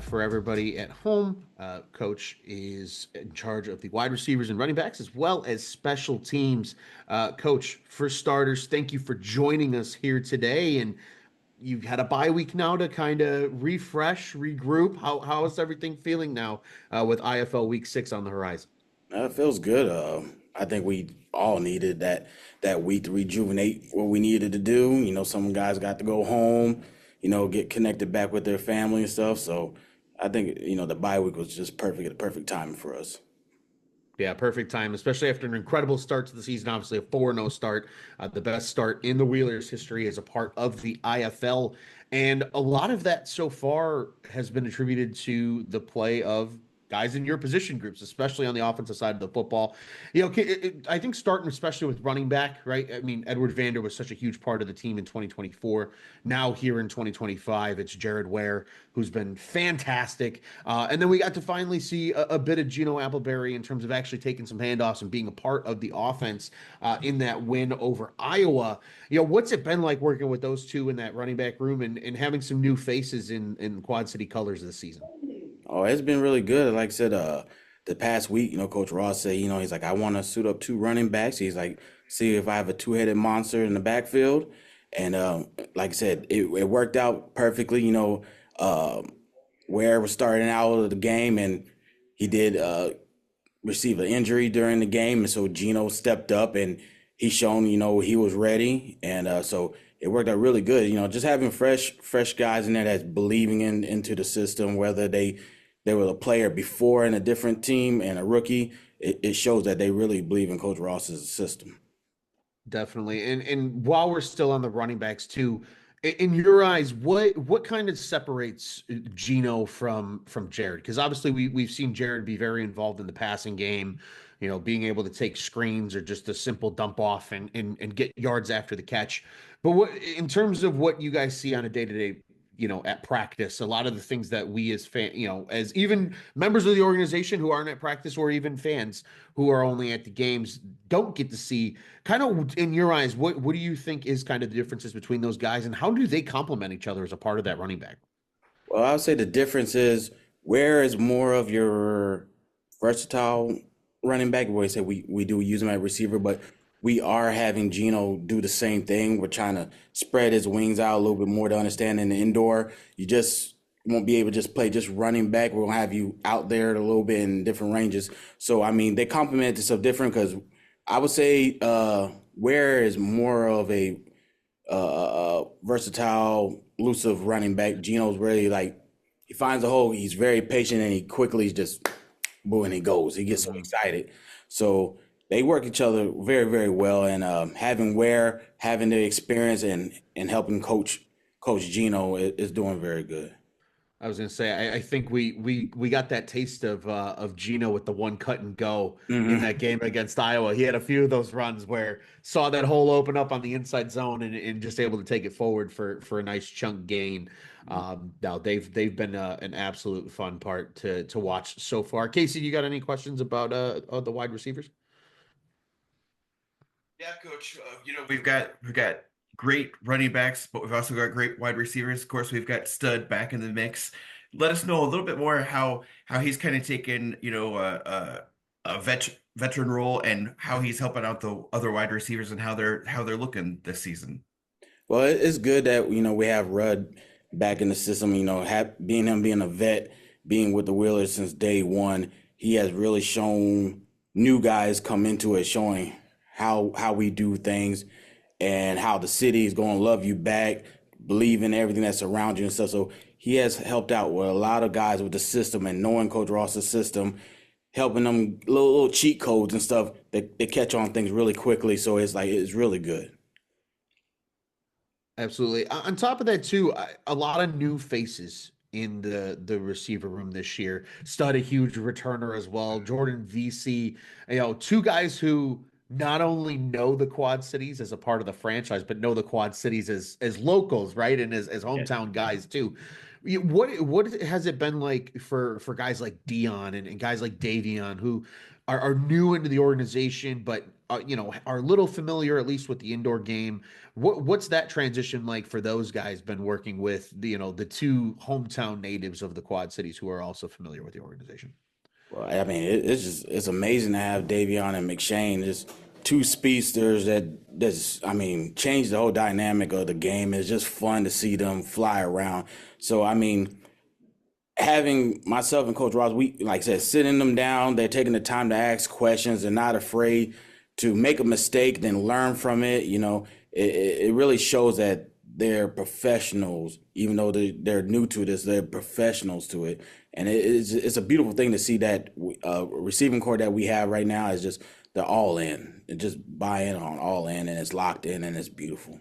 For everybody at home, Coach is in charge of the wide receivers and running backs as well as special teams. Coach, for starters, thank you for joining us here today. And you've had a bye week now to kind of refresh, regroup. How is everything feeling now with IFL Week 6 on the horizon? It feels good. I think we all needed that week to rejuvenate what we needed to do. Some guys got to go home, get connected back with their family and stuff. So I think, the bye week was just perfect at the perfect time for us. Yeah, perfect time, especially after an incredible start to the season. Obviously, a 4-0 start, the best start in the Wheelers' history as a part of the IFL. And a lot of that so far has been attributed to the play of guys in your position groups, especially on the offensive side of the football. I think starting especially with running back, right? I mean, Edward Vander was such a huge part of the team in 2024. Now here in 2025, it's Jared Ware, who's been fantastic. And then we got to finally see a bit of Gino Appleberry in terms of actually taking some handoffs and being a part of the offense in that win over Iowa. What's it been like working with those two in that running back room and having some new faces in Quad City colors this season? Oh, it's been really good. Like I said, the past week, Coach Ross said, he's like, I want to suit up 2 running backs. He's like, see if I have a 2-headed monster in the backfield. And like I said, it worked out perfectly. Ware was starting out of the game, and he did receive an injury during the game, and so Gino stepped up, and he shown he was ready, and so it worked out really good. Just having fresh guys in there that's believing into the system, whether they were a player before in a different team and a rookie, it shows that they really believe in Coach Ross's system. Definitely. And while we're still on the running backs too, in your eyes, what kind of separates Gino from Jared? Because obviously we've seen Jared be very involved in the passing game, being able to take screens or just a simple dump off and get yards after the catch. But what, in terms of what you guys see on a day-to-day, at practice, a lot of the things that we as as even members of the organization who aren't at practice, or even fans who are only at the games, don't get to see. Kind of, in your eyes, what do you think is kind of the differences between those guys, and how do they complement each other as a part of that running back? Well, I would say the difference is where is more of your versatile running back. Where I say we do use him at receiver, but we are having Gino do the same thing. We're trying to spread his wings out a little bit more to understand in the indoor. You just won't be able to just play just running back. We're going to have you out there a little bit in different ranges. So, I mean, they complement themselves different, because I would say Ware is more of a versatile, elusive running back. Gino's really like, he finds a hole, he's very patient, and he quickly just, boom, and he goes. He gets so excited. So they work each other very, very well. And having Ware, having the experience and helping Coach Gino is doing very good. I was going to say, I think we got that taste of Gino with the one cut and go in that game against Iowa. He had a few of those runs where saw that hole open up on the inside zone and just able to take it forward for a nice chunk gain. Now they've been an absolute fun part to watch so far. Kasey, you got any questions about the wide receivers? Yeah, Coach. We've got great running backs, but we've also got great wide receivers. Of course, we've got Stud back in the mix. Let us know a little bit more how he's kind of taken a veteran role, and how he's helping out the other wide receivers, and how they're looking this season. Well, it's good that we have Rudd back in the system. Being a vet, being with the Wheelers since day one, he has really shown new guys come into it, showing how we do things, and how the city is going to love you back, believe in everything that's around you and stuff. So he has helped out with a lot of guys with the system, and knowing Coach Ross's system, helping them little cheat codes and stuff that they catch on things really quickly. So it's really good. Absolutely. On top of that too, a lot of new faces in the receiver room this year. Stud, a huge returner as well. Jordan VC, two guys who not only know the Quad Cities as a part of the franchise, but know the Quad Cities as locals, right? And as hometown guys too. What has it been like for guys like Dion and guys like Davion, who are new into the organization, but are a little familiar, at least with the indoor game? What's that transition like for those guys, been working with the two hometown natives of the Quad Cities who are also familiar with the organization? Well, I mean, it's amazing to have Davion and McShane, just two speedsters that's changed the whole dynamic of the game. It's just fun to see them fly around. So, I mean, having myself and Coach Ross, we, like I said, sitting them down, they're taking the time to ask questions. They're not afraid to make a mistake, then learn from it. It really shows that they're professionals, even though they're new to this, they're professionals to it. And it's a beautiful thing to see that receiving core that we have right now is just, they're all in, and just buy in on all in, and it's locked in, and it's beautiful.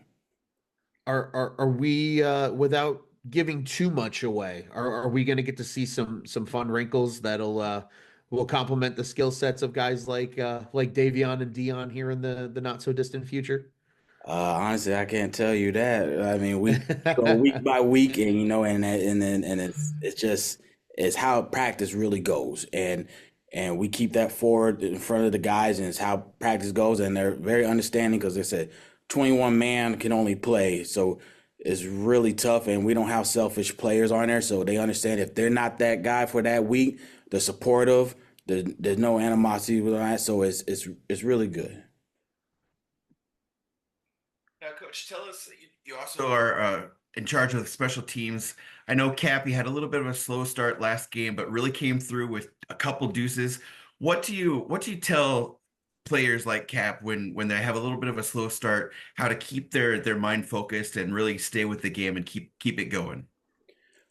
Are we, without giving too much away, are we going to get to see some fun wrinkles that'll will complement the skill sets of guys like Davion and Dion here in the not so distant future? Honestly, I can't tell you that. I mean, we go week by week, and it's how practice really goes, and we keep that forward in front of the guys, and it's how practice goes, and they're very understanding, because they said 21 man can only play, so it's really tough, and we don't have selfish players on there, so they understand if they're not that guy for that week, they're supportive. There's no animosity with that, so it's really good. Now, Coach, tell us, you also are in charge of special teams. I know Cappy had a little bit of a slow start last game, but really came through with a couple deuces. What do you tell players like Cap when they have a little bit of a slow start, how to keep their mind focused and really stay with the game and keep it going?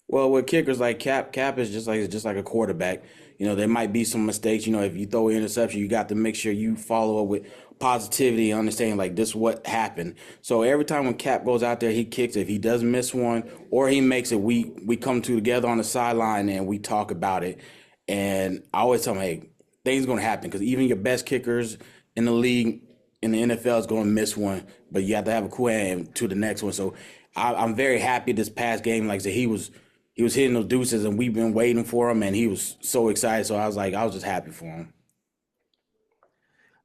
Well, with kickers like Cap is just like a quarterback. There might be some mistakes. If you throw an interception, you got to make sure you follow up with positivity and understanding like this is what happened. So every time when Cap goes out there, he kicks. If he does miss one or he makes it, we come together on the sideline and we talk about it. And I always tell them, hey, things going to happen because even your best kickers in the league, in the NFL, is going to miss one, but you have to have a cool hand to the next one. So I'm very happy this past game. Like I said, he was hitting those deuces, and we've been waiting for him, and he was so excited. So I was just happy for him.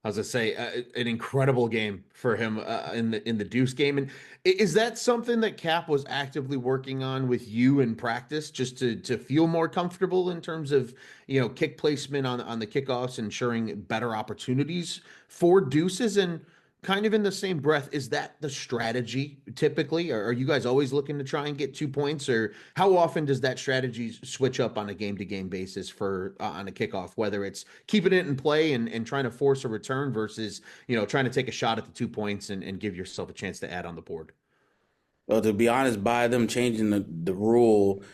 I was gonna say an incredible game for him in the deuce game. And is that something that Cap was actively working on with you in practice, just to feel more comfortable in terms of kick placement on the kickoffs, ensuring better opportunities for deuces? And kind of in the same breath, is that the strategy typically? Or are you guys always looking to try and get 2 points? Or how often does that strategy switch up on a game-to-game basis for on a kickoff, whether it's keeping it in play and trying to force a return versus, trying to take a shot at the 2 points and give yourself a chance to add on the board? Well, to be honest, by them changing the rule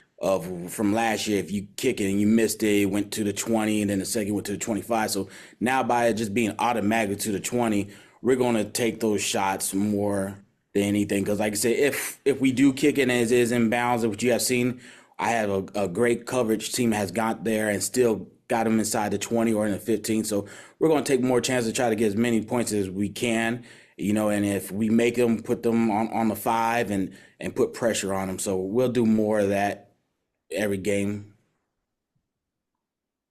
from last year, if you kick it and you missed it went to the 20, and then the second went to the 25. So now by it just being automatic to the 20, we're going to take those shots more than anything. Because like I said, if we do kick it and it is in bounds, which you have seen, I have a great coverage team has got there and still got them inside the 20 or in the 15. So we're going to take more chances to try to get as many points as we can, and if we make them, put them on the 5 and put pressure on them. So we'll do more of that every game.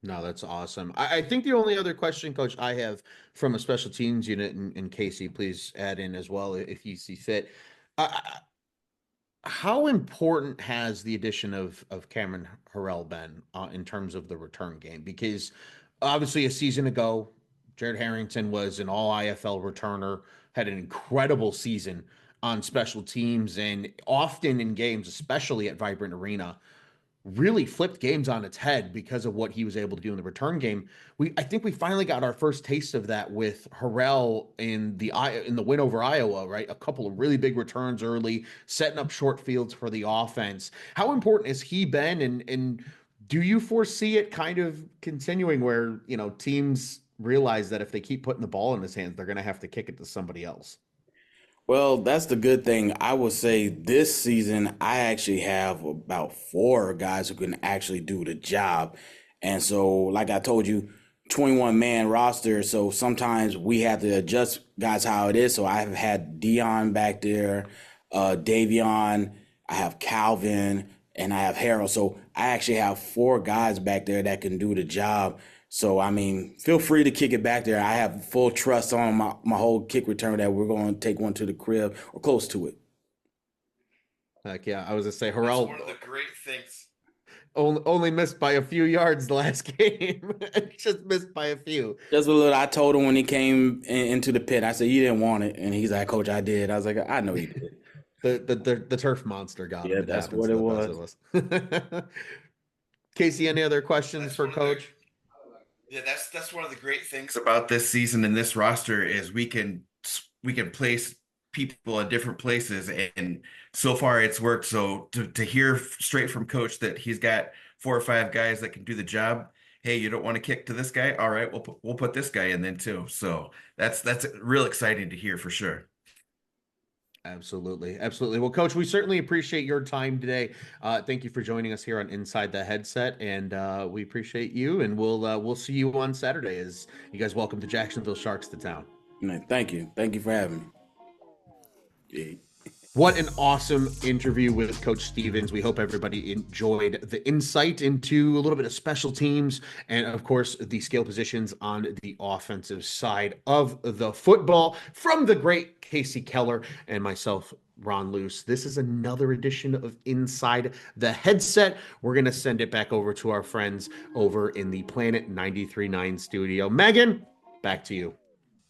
No, that's awesome. I think the only other question, Coach, I have from a special teams unit, and Casey, please add in as well if you see fit. How important has the addition of Cameron Harrell been in terms of the return game? Because obviously a season ago, Jared Harrington was an all-IFL returner, had an incredible season on special teams, and often in games, especially at Vibrant Arena, really flipped games on its head because of what he was able to do in the return game. I think we finally got our first taste of that with Harrell in the win over Iowa, right? A couple of really big returns early, setting up short fields for the offense. How important has he been? And do you foresee it kind of continuing where, teams realize that if they keep putting the ball in his hands, they're going to have to kick it to somebody else? Well, that's the good thing. I would say this season, I actually have about 4 guys who can actually do the job. And so, like I told you, 21-man roster. So sometimes we have to adjust guys how it is. So I have had Dion back there, Davion, I have Calvin, and I have Harold. So I actually have 4 guys back there that can do the job. So, feel free to kick it back there. I have full trust on my whole kick return that we're going to take one to the crib or close to it. Heck yeah, I was going to say, Harrell. That's one of the great things. Only missed by a few yards the last game. Just missed by a few. Just a little. I told him when he came into the pit, I said, you didn't want it. And he's like, Coach, I did. I was like, I know you did. The turf monster got him. Yeah, that's what it was. Casey, any other questions for Coach? Yeah, that's one of the great things about this season and this roster is we can place people in different places, and so far it's worked. So to hear straight from Coach that he's got 4 or 5 guys that can do the job. Hey, you don't want to kick to this guy? All right, we'll put this guy in then too. So that's real exciting to hear for sure. Absolutely. Well, Coach, we certainly appreciate your time today. Thank you for joining us here on Inside the Headset, and we appreciate you. And we'll see you on Saturday as you guys welcome the Jacksonville Sharks to town. Thank you for having me. Yeah. What an awesome interview with Coach Stephens. We hope everybody enjoyed the insight into a little bit of special teams and, of course, the skill positions on the offensive side of the football from the great Kasey Keller and myself, Ron Luce. This is another edition of Inside the Headset. We're going to send it back over to our friends over in the Planet 93.9 studio. Megan, back to you.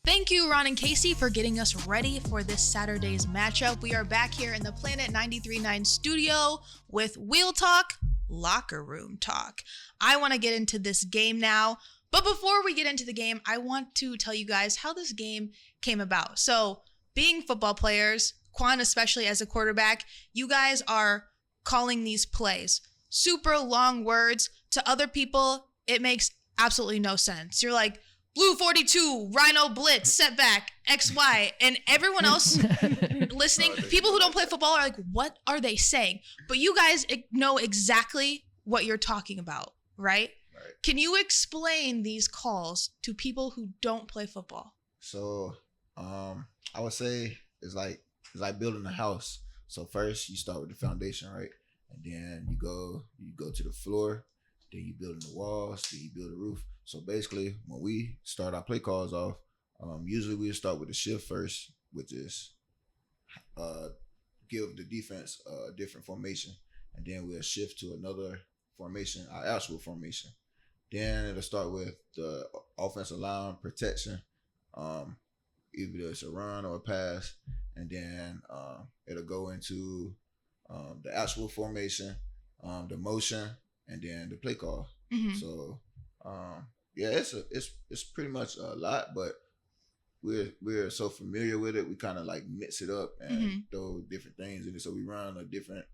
Thank you, Ron and Kasey, for getting us ready for this Saturday's matchup. We are back here in the Planet 93.9 studio with Wheel Talk, Locker Room Talk. I want to get into this game now, but before we get into the game, I want to tell you guys how this game came about. So, being football players, Quan especially as a quarterback, you guys are calling these plays. Super long words. To other people, it makes absolutely no sense. You're like, Blue 42, Rhino Blitz, setback, XY, and everyone else listening, people who don't play football are like, what are they saying? But you guys know exactly what you're talking about, right? Can you explain these calls to people who don't play football? So, I would say it's like building a house. So first you start with the foundation, right? And then you go to the floor, then you build the walls, then you build the roof. So basically, when we start our play calls off, usually we start with the shift first, which is give the defense a different formation, and then we'll shift to another formation, our actual formation. Then it'll start with the offensive line protection, either it's a run or a pass, and then it'll go into the actual formation, the motion, and then the play call. Mm-hmm. So yeah, it's pretty much a lot, but we're so familiar with it, we kind of like mix it up and throw different things in it. So we run a different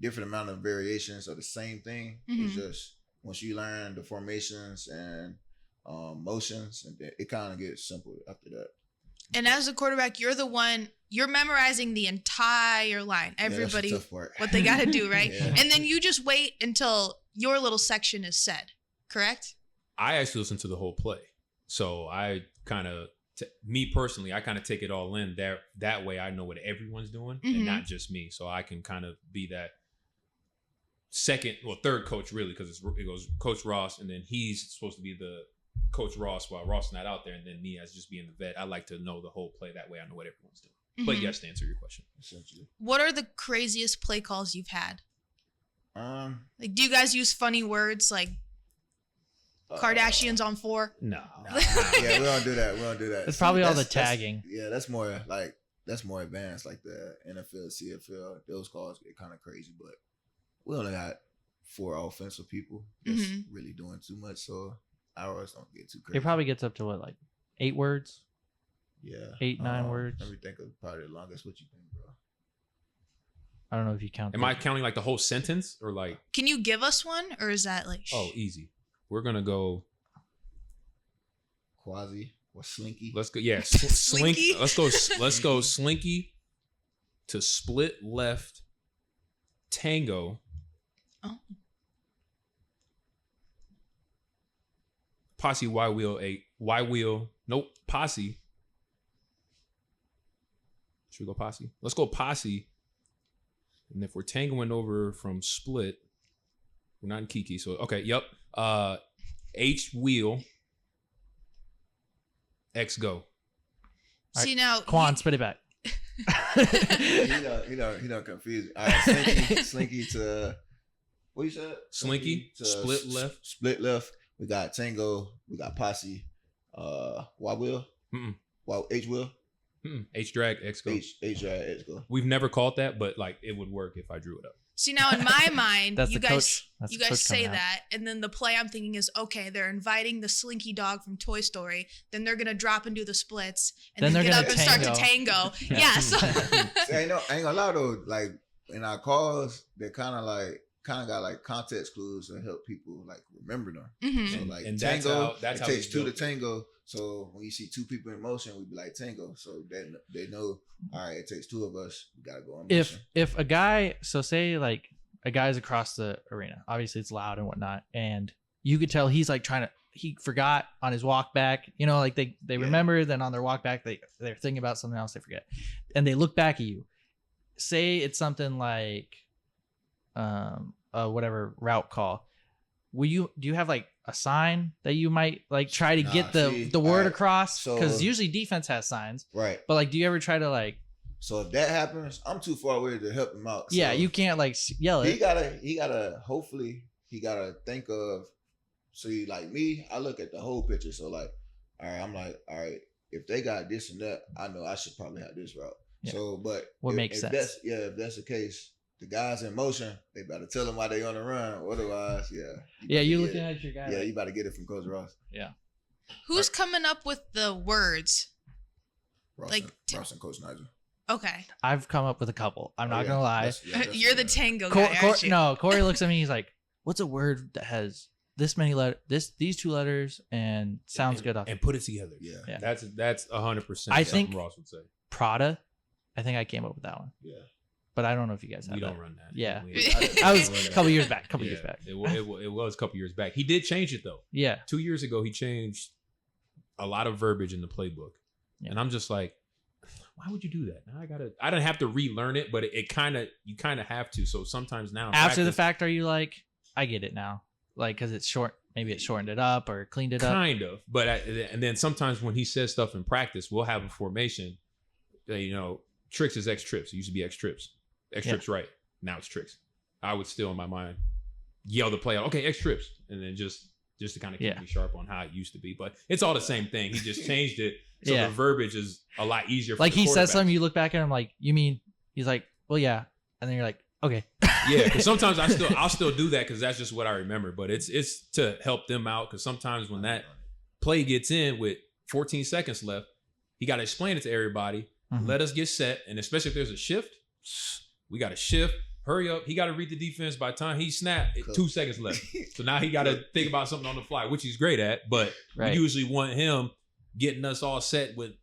amount of variations of the same thing. It's just once you learn the formations and motions, and then it kind of gets simple after that. And as a quarterback, you're memorizing the entire line. Everybody, that's the tough part. what they got to do, right? Yeah. And then you just wait until your little section is said, correct? I actually listen to the whole play. So I kind of, me personally, I kind of take it all in. That way I know what everyone's doing and not just me. So I can kind of be that third coach really, because it goes Coach Ross, and then he's supposed to be the Coach Ross while Ross is not out there, and then me as just being the vet. I like to know the whole play. That way I know what everyone's doing. But yes, to answer your question. Essentially. What are the craziest play calls you've had? Like, do you guys use funny words like Kardashians on 4? No. Yeah, we don't do that. It's probably all the tagging. That's more advanced, like the NFL, CFL. Those calls get kind of crazy, but we only got 4 offensive people that's really doing too much, so ours don't get too crazy. It probably gets up to what, like 8 words? Yeah. 8, 9 words. Let me think of probably the longest. What you think, bro? I don't know if you count. Am I counting like the whole sentence or like? Can you give us one, or is that like? Oh, easy. We're gonna go Quasi or Slinky. Let's go. Yeah, Slinky. Let's go. Slinky to split left. Tango. Oh. Posse Y wheel 8. Y wheel. Nope. Posse. Should we go posse? Let's go posse. And if we're tangoing over from split, we're not in Kiki. So okay. Yep. H wheel. X go. See now, Quan, spit it back. He don't confuse me. All right, Slinky to what you said? Slinky to split left. Split left. We got Tango. We got Posse. Y wheel. H wheel. H drag X go. H drag X go. We've never called that, but like it would work if I drew it up. See now, in my mind, That's you the guys coach. you guys say that, and then the play I'm thinking is, okay, they're inviting the Slinky dog from Toy Story. Then they're gonna drop and do the splits, and Then then they're get up gonna and start to tango. Yeah. So See, I ain't gonna lie though. Like in our calls, they kind of got like context clues to help people like remember them. So like And tango, that's it how takes we 2 to built it. tango. So when you see 2 people in motion, we be like tango. So they know. All right, it takes 2 of us. We gotta go on motion. If a guy, so say like a guy's across the arena, obviously it's loud and whatnot, and you could tell he's like he forgot on his walk back, you know, like they remember, then on their walk back they're thinking about something else, they forget, and they look back at you. Say it's something like whatever route call. Do you have like a sign that you might like try to get the word across? Because usually defense has signs, right? But like, do you ever try to like So if that happens, I'm too far away to help him out. Yeah, So you can't like yell it. he gotta hopefully he gotta think of. See, like me, I look at the whole picture. So like, all right, if they got this and that, I know I should probably have this route. Yeah. So, but What makes sense? If that's the case, the guys in motion, they better tell them why they on the run. Otherwise, You looking at your guy. Yeah, you better get it from Coach Ross. Yeah. Who's coming up with the words? Ross Like- and Coach Nigel. Okay. I've come up with a couple. I'm not gonna lie. You're the tango guy, aren't you? No, Corey looks at me. He's like, "What's a word that has this many these 2 letters and sounds good off?" And put it together. Yeah. That's 100%. I something think- Ross would say. Prada. I think I came up with that one. Yeah. But I don't know if you guys have We that. don't run that. Yeah. I was a couple years back. Years back. It was a couple years back. He did change it though. Yeah. 2 years ago, he changed a lot of verbiage in the playbook, and I'm just like, why would you do that? Now I don't have to relearn it, but you kind of have to. So sometimes now After the fact, are you like, I get it now, like because it's short? Maybe it shortened it up or cleaned it up. Kind of, but and then sometimes when he says stuff in practice, we'll have a formation. Tricks is X trips. It used to be X trips. X trips, right? Now it's tricks. I would still in my mind yell the play out, okay, X trips, and then just to kind of keep me sharp on how it used to be. But it's all the same thing. He just changed it, so the verbiage is a lot easier. For like the he says something, quarterbacks. you look back at him like, you mean? He's like, well, yeah, and then you're like, okay. Yeah, because sometimes I'll still do that because that's just what I remember. But it's to help them out because sometimes when that play gets in with 14 seconds left, he got to explain it to everybody. Mhm. Let us get set, and especially if there's a shift, we got to shift. Hurry up! He got to read the defense by the time he snapped. 2 seconds left, so now he got to think about something on the fly, which he's great at. But Right. we usually want him getting us all set with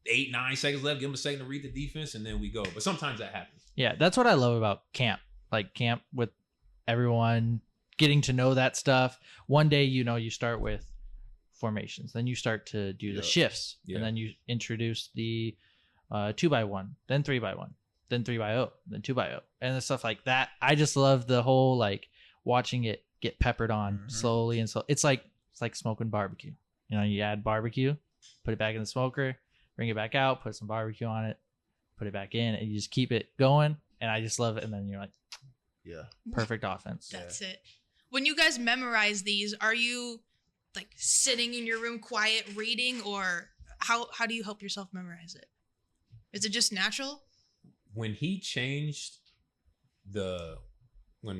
8-9 seconds left. Give him a second to read the defense, and then we go. But sometimes that happens. Yeah, that's what I love about camp. Like camp with everyone, getting to know that stuff. One day, you start with formations, then you start to do the shifts, and then you introduce the 2x1, then 3x1, then 3x0, then 2x0, and the stuff like that. I just love the whole like watching it get peppered on slowly and so. It's like smoking barbecue. You add barbecue, put it back in the smoker, bring it back out, put some barbecue on it, put it back in, and you just keep it going. And I just love it. And then you're like, perfect offense. That's it. When you guys memorize these, are you like sitting in your room quiet reading, or how do you help yourself memorize it? Is it just natural? When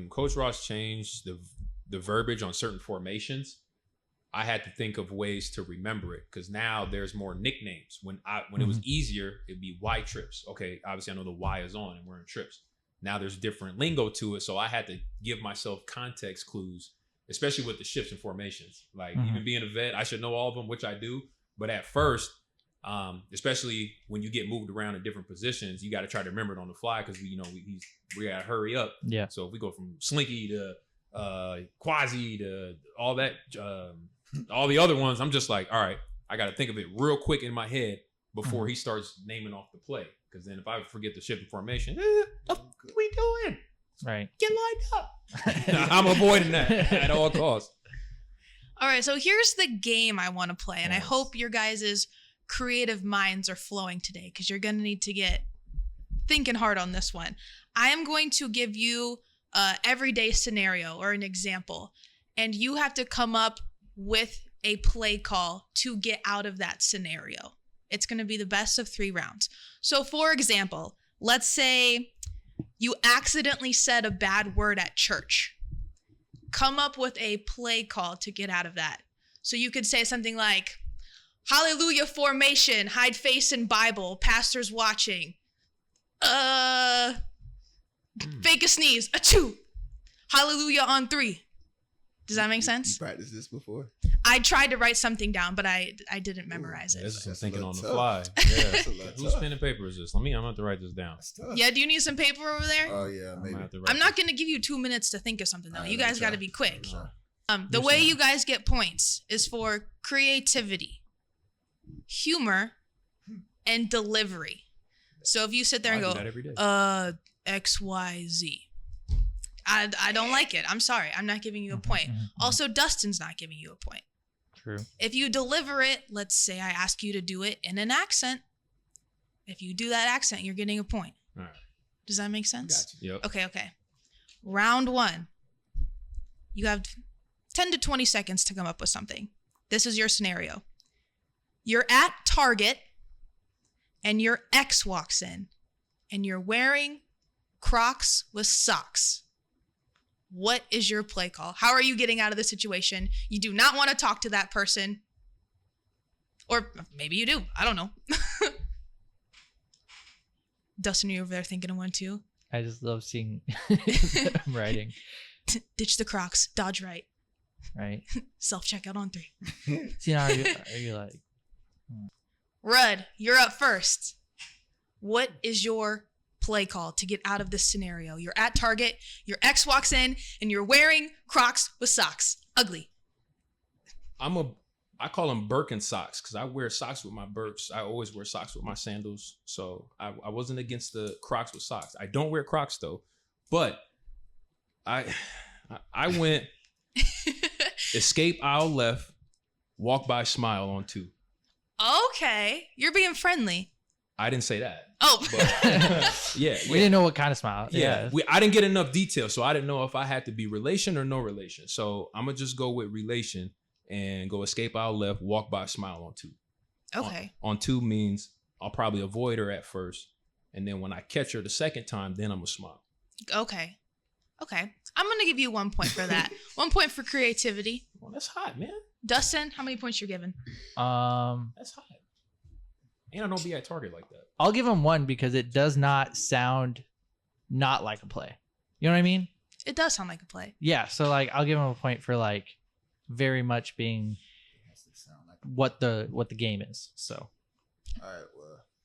Coach Ross changed the verbiage on certain formations, I had to think of ways to remember it because now there's more nicknames. When it was easier, it'd be Y trips. Okay, obviously I know the Y is on and we're in trips. Now there's different lingo to it, so I had to give myself context clues, especially with the shifts and formations. Like even being a vet, I should know all of them, which I do. But at first, especially when you get moved around in different positions, you got to try to remember it on the fly because we got to hurry up. Yeah. So if we go from Slinky to Quasi to all that, all the other ones, I'm just like, all right, I got to think of it real quick in my head before he starts naming off the play. Because then if I forget the shift and formation, what are we doing? Right. Get lined up. I'm avoiding that at all costs. All right, so here's the game I want to play, and I hope your guys' creative minds are flowing today because you're going to need to get thinking hard on this one. I am going to give you an everyday scenario or an example, and you have to come up with a play call to get out of that scenario. It's going to be the best of 3 rounds. So for example, let's say you accidentally said a bad word at church. Come up with a play call to get out of that. So you could say something like, hallelujah formation, hide face in Bible, pastors watching. Fake a sneeze, achoo. Hallelujah on 3. Does that make sense? You practiced this before? I tried to write something down, but I didn't memorize it. This is some That's thinking a on the little fly. tough. Yeah. That's a little Whose tough. pen and paper is this? I'm gonna have to write this down. That's tough. Yeah, do you need some paper over there? Oh yeah, I'm maybe. gonna have to write I'm not going to give you 2 minutes to think of something, though. All right, You let me guys got to try. be quick. Sure. The way you guys get points is for creativity, humor, and delivery. So if you sit there I and do go, that every day. XYZ, I don't like it. I'm sorry. I'm not giving you a point. Also, Dustin's not giving you a point. True. If you deliver it, let's say I ask you to do it in an accent, If you do that accent, you're getting a point. All right. Does that make sense? Gotcha. Yep. Okay. Round 1. You have 10 to 20 seconds to come up with something. This is your scenario. You're at Target and your ex walks in and you're wearing Crocs with socks. What is your play call? How are you getting out of the situation? You do not want to talk to that person. Or maybe you do. I don't know. Dustin, are you over there thinking of one too? I just love seeing writing. Ditch the Crocs. Dodge right. Right. Self-checkout on 3. See, now are you like... Rudd, you're up first. What is your play call to get out of this scenario? You're at Target, your ex walks in, and you're wearing Crocs with socks. Ugly. I call them Birkin socks because I wear socks with my Birks. I always wear socks with my sandals. So I wasn't against the Crocs with socks. I don't wear Crocs though, but I went escape aisle left, walk by smile on 2. Okay. You're being friendly. I didn't say that. Oh. But, yeah. We didn't know what kind of smile. Yeah. I didn't get enough detail, so I didn't know if I had to be relation or no relation. So I'm going to just go with relation and go escape aisle left, walk by smile on 2. Okay. On 2 means I'll probably avoid her at first. And then when I catch her the second time, then I'm going to smile. Okay. I'm going to give you 1 point for that. 1 point for creativity. Well, that's hot, man. Dustin, how many points you're giving? That's hot. And I don't be at Target like that. I'll give him 1 because it does not sound not like a play. You know what I mean? It does sound like a play. Yeah. So like, I'll give him a point for like very much being what the game is. So. All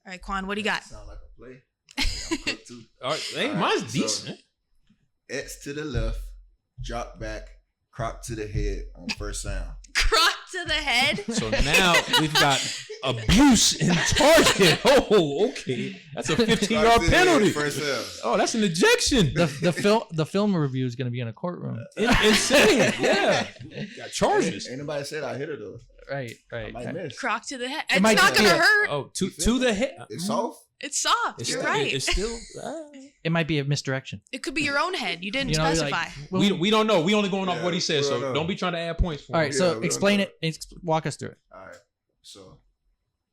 right, Quan, what do you got? Sound like a play. I'm cooked too. All right, hey, mine's decent. X to the left, drop back, Croc to the head on first sound. Croc to the head. So now we've got abuse in Target. Oh, okay. That's a 15-yard penalty. First sound. Oh, that's an ejection. The film review is going to be in a courtroom. Insane. Yeah. Got charges. Ain't nobody said I hit her though. Right. I might miss. Croc to the head. It It's might not be going to a- hurt. Oh, to the head. It's soft. It's soft. You're right. It's still. It might be a misdirection. It could be your own head. You didn't You know, like, specify. We don't know. We only going off Yeah, what he said. we don't So know. don't be trying to add points for All him. right. So we don't explain know. it. Walk us through it. All right. So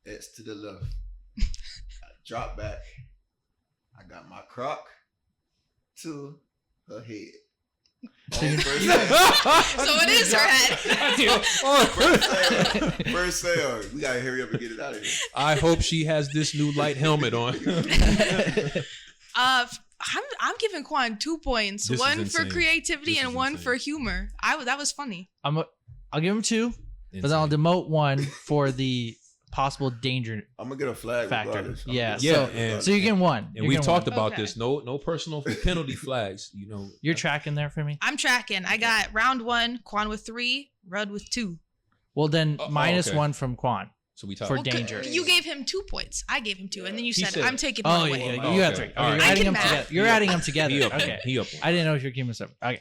X to the left. I drop back. I got my Croc to her head. On first sound. So it is her head. First sound. We gotta hurry up and get it out of here. I hope she has this new light helmet on. I'm giving Quan 2 points. This is 1 for insane. creativity This and is 1 insane. for humor. That was funny. I'll give him 2, but then I'll demote 1 for the possible danger I'm gonna get a flag factor. regardless. Yeah. Yeah, So you get 1. And we've talked about Okay. this. No personal penalty flags. You know. You're tracking there for me. I'm tracking. I got round 1, Quan with 3, Rudd with 2. Well, then minus okay. 1 from Quan. So we talk For Well, danger. You gave him 2 points. I gave him 2, and then you He said, said- I'm taking Oh, one yeah, away. yeah, you got Okay. 3. All Okay, right. you're I adding can them math. together. You're adding them together. He up one. Okay. He up one. I didn't know if you're keeping this up. Okay.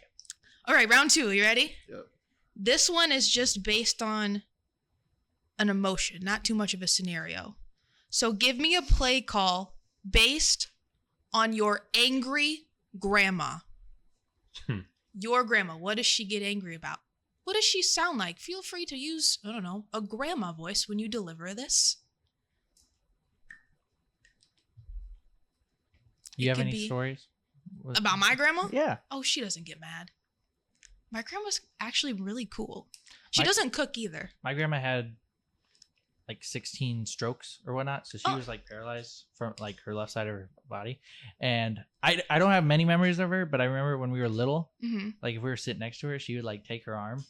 All right, round 2. You ready? Yep. This one is just based on an emotion, not too much of a scenario. So give me a play call based on your angry grandma. Your grandma. What does she get angry about? What does she sound like? Feel free to use, I don't know, a grandma voice when you deliver this. You have could any be stories? About my grandma? Yeah. Oh, she doesn't get mad. My grandma's actually really cool. She My- doesn't cook either. My grandma had like 16 strokes or whatnot, so she Oh. was like paralyzed from like her left side of her body. And I don't have many memories of her, but I remember when we were little, Mm-hmm. like if we were sitting next to her, she would like take her arm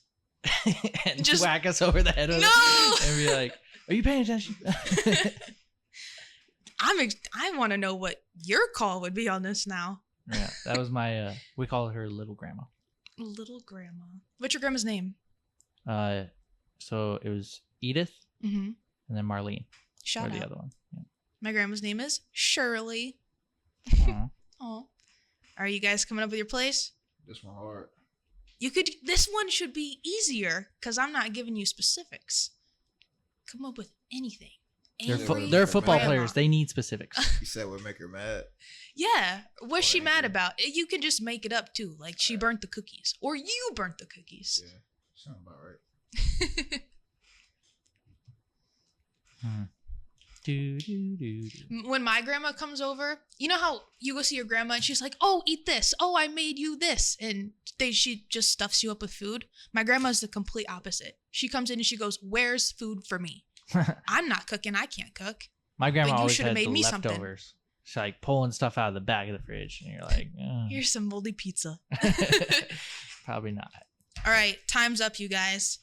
and Just- whack us over the head with No! it and be like, "Are you paying attention?" I want to know what your call would be on this now. Yeah, that was my. We call her little grandma. Little grandma. What's your grandma's name? So it was Edith Mm-hmm. and then Marlene. Shout or the out. other one. Yeah. My grandma's name is Shirley. Aw. Oh, are you guys coming up with your plays? This one hard. You could. This one should be easier because I'm not giving you specifics. Come up with anything. They're football grandma. players. They need specifics. You said what make her mad? Yeah. What's she Or mad angry. about? You can just make it up too. Like she burnt the cookies or you burnt the cookies. Yeah, sounds about right. When my grandma comes over, you know how you go see your grandma and she's like, "Oh, eat this. Oh, I made you this." And she just stuffs you up with food. My grandma's the complete opposite. She comes in and she goes, "Where's food for me? I'm not cooking. I can't cook." My grandma But you always should've had made the me something. leftovers. She's like pulling stuff out of the back of the fridge, and you're like, Here's some moldy pizza. probably not. All right, time's up, you guys.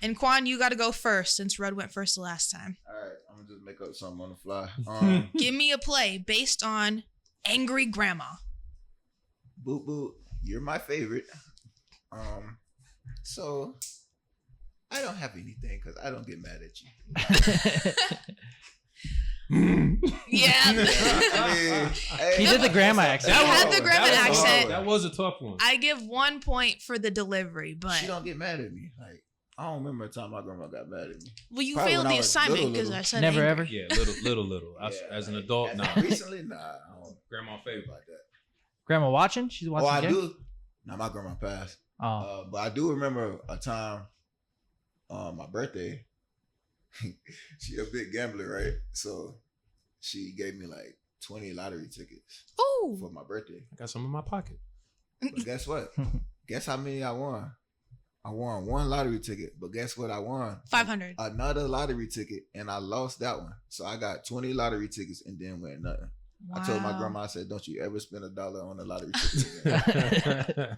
And Quan, you got to go first since Rudd went first the last time. All right, I'm gonna just make up something on the fly. Give me a play based on Angry Grandma. Boop boop, you're my favorite. So I don't have anything because I don't get mad at you. Yeah. I mean, He did the grandma accent. He had the grandma That was hard. accent. That was a tough one. I give 1 point for the delivery, She but don't get mad at me. Like I don't remember a time my grandma got mad at me. well, you Probably failed when I the was assignment little, because little. I said Never angry. ever. Yeah, little. As an like, adult, as nah. Recently, nah. I don't Grandma favorite. like that. Grandma watching? She's watching. Oh, I the game? do. Nah, my grandma passed. Oh, But I do remember a time, my birthday. She a big gambler, right? So she gave me like 20 lottery tickets Ooh. for my birthday. I got some in my pocket. But guess what? Guess how many I won? I won one lottery ticket, but guess what I won? 500. Another lottery ticket, and I lost that one. So I got 20 lottery tickets and then went nothing. I told my Wow. grandma, I said, "Don't you ever spend $1 on a lottery ticket again."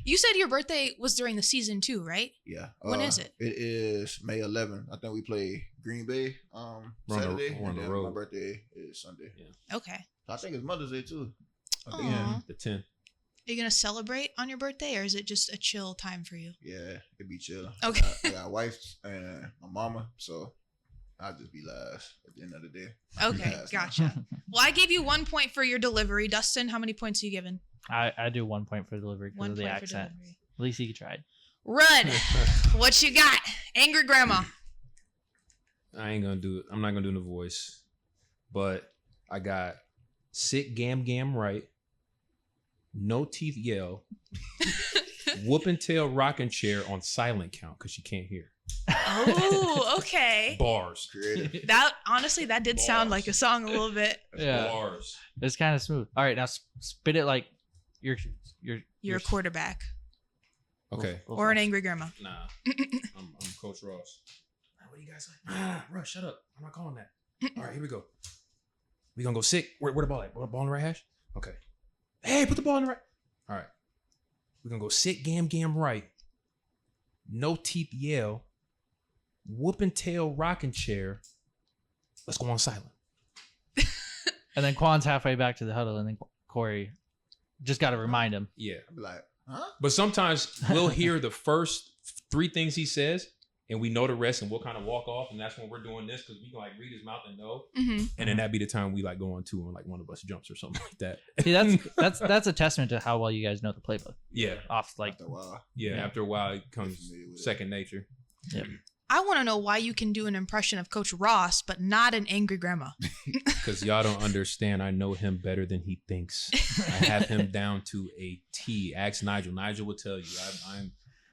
You said your birthday was during the season too, right? Yeah. When is it? It is May 11th. I think we play Green Bay Saturday, we're on and the then road. my birthday is Sunday. Okay. I think it's Mother's Day too. I think, Aw. The 10. Are you going to celebrate on your birthday or is it just a chill time for you? yeah, it'd be chill. Okay. I got a wife and my mama, so I'll just be last at the end of the day. Okay, Yes. gotcha. Well, I gave you 1 point for your delivery. Dustin, how many points are you given? I do 1 point for delivery because 1 of the point for accent. delivery. At least he tried. Rudd, what you got? Angry Grandma. I ain't gonna do it. I'm not gonna do the voice, but I got sit gam right, no teeth yell, whooping tail rocking chair on silent count because she can't hear. Oh, okay. Bars. Creative. That honestly, that did sound like a song a little bit. Yeah. Bars. It's kind of smooth. All right, now spit it like you're You're a quarterback Okay. or an angry grandma. Nah. I'm Coach Ross. What do you guys like? Russ, shut up. I'm not calling that. All right, here we go. We gonna go sit. Where the ball at? Where the ball in the right hash? Okay. Hey, put the ball in the right. All right. We're gonna go sit gam right. No teeth yell. Whooping tail rocking chair. Let's go on silent. And then Quan's halfway back to the huddle, and then Corey just got to remind him. Yeah. I'd be like, huh? But sometimes we'll hear the first 3 things he says, and we know the rest, and we'll kind of walk off, and that's when we're doing this because we can like read his mouth and know, Mm-hmm. and then that'd be the time we like go on 2 and like one of us jumps or something like that. See, that's a testament to how well you guys know the playbook. Yeah, Off like After a while. yeah. Yeah. After a while, it comes Familiar with it. second nature. I want to know why you can do an impression of Coach Ross, but not an angry grandma. Because y'all don't understand. I know him better than he thinks. I have him down to a T. Ask Nigel. Nigel will tell you.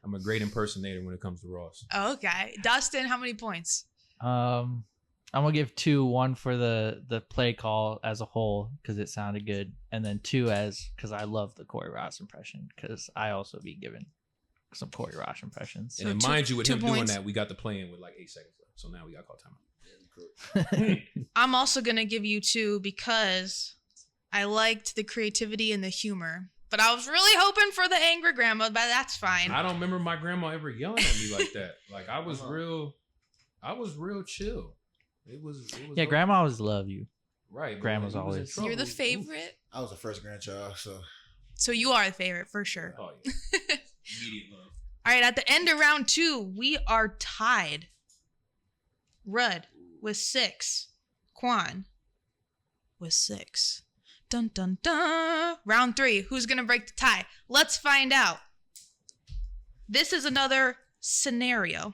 I'm a great impersonator when it comes to Ross. Okay. Dustin, how many points? I'm gonna give 2, 1 for the play call as a whole because it sounded good, and then 2 because I love the Corey Ross impression because I also be given some Corey Ross impressions. And then two- mind you, with 2 him doing points. that, we got the play in with like 8 seconds left. So now we got to call timeout. I'm also going to give you 2 because I liked the creativity and the humor. But I was really hoping for the angry grandma, but that's fine. I don't remember my grandma ever yelling at me like that. Like I was real chill. It was Yeah, Grandma always love you. right. but Grandma's when he was in always- trouble, You're the oof. favorite. I was the first grandchild, so So you are the favorite for sure. Oh yeah. Immediate love. All right, at the end of round 2, we are tied. Rudd with 6. Quan with 6. Dun dun dun. Round 3, who's going to break the tie? Let's find out. This is another scenario.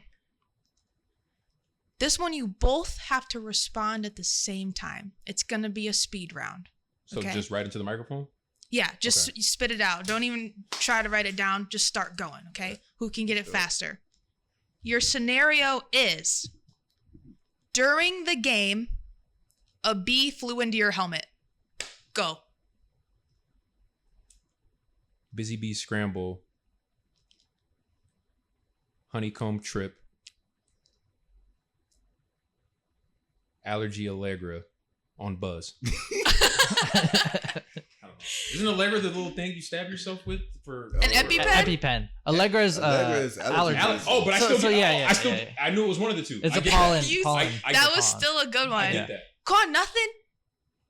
This one, you both have to respond at the same time. It's going to be a speed round. So Okay. just right into the microphone? Yeah, just spit it out. Don't even try to write it down. Just start going, okay? Who can get it faster? Your scenario is, during the game, a bee flew into your helmet. Go. Busy bee scramble. Honeycomb trip. Allergy Allegra on Buzz. I don't know. Isn't Allegra the little thing you stab yourself with for An EpiPen? EpiPen. Allegra's Allegra's allergy. allergy. but I still yeah. I knew it was one of the two. It's I a get pollen. You- pollen. I That get was pollen. still a good one. I get that. Come on, nothing?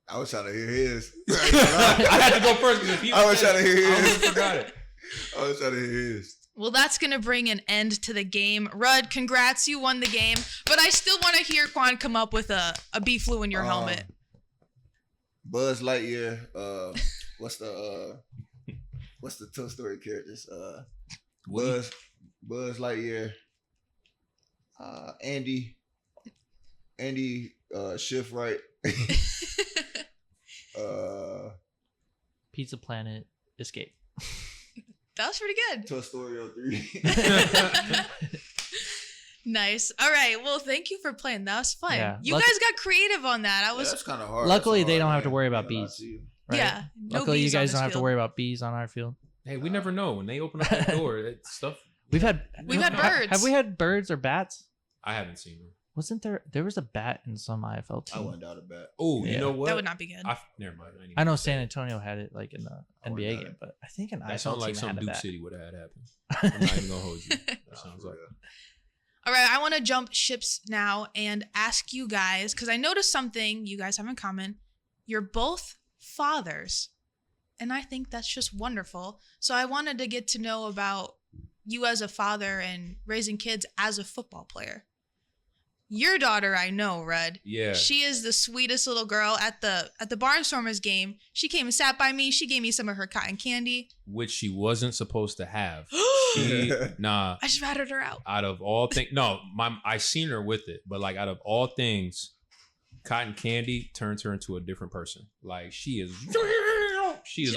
I was trying to hear his. I had to go first because if he I was trying to hear I his. forgot it. I was trying to hear his. Well, that's going to bring an end to the game. Rudd, congrats. You won the game. But I still want to hear Quan come up with a bee flew in your helmet. Buzz Lightyear. What's the Toy Story characters? Buzz Lightyear. Andy. Shift right. Pizza Planet. Escape. That was pretty good. Toy Story 03. Nice. All right. Well, thank you for playing. That was fun. Yeah. You guys got creative on that. I was That's kind of hard. Luckily, That's they don't hard, have to man. worry about Ain't gonna lie bees. to you. Right? Yeah. No Luckily, you bees on guys this don't have to field. worry about bees on our field. Hey, we never know when they open up that door. That stuff. We've had birds. Have we had birds or bats? I haven't seen them. Wasn't there was a bat in some IFL team? I wouldn't doubt a bet. Oh, Yeah. you know what? That would not be good. Never mind. I know San Antonio had it like in the I wouldn't NBA doubt game, it. but I think an That IFL sounds like team something had a Duke bat. City would have had happen. I'm not even gonna hold you. That sounds like. All right. I want to jump ships now and ask you guys, because I noticed something you guys have in common. You're both fathers. And I think that's just wonderful. So I wanted to get to know about you as a father and raising kids as a football player. Your daughter, I know, Rudd. Yeah. She is the sweetest little girl at the Barnstormers game. She came and sat by me. She gave me some of her cotton candy. Which she wasn't supposed to have. I Nah. just ratted her out. Out of all things, no, I seen her with it, but like out of all things, cotton candy turns her into a different person. Like she is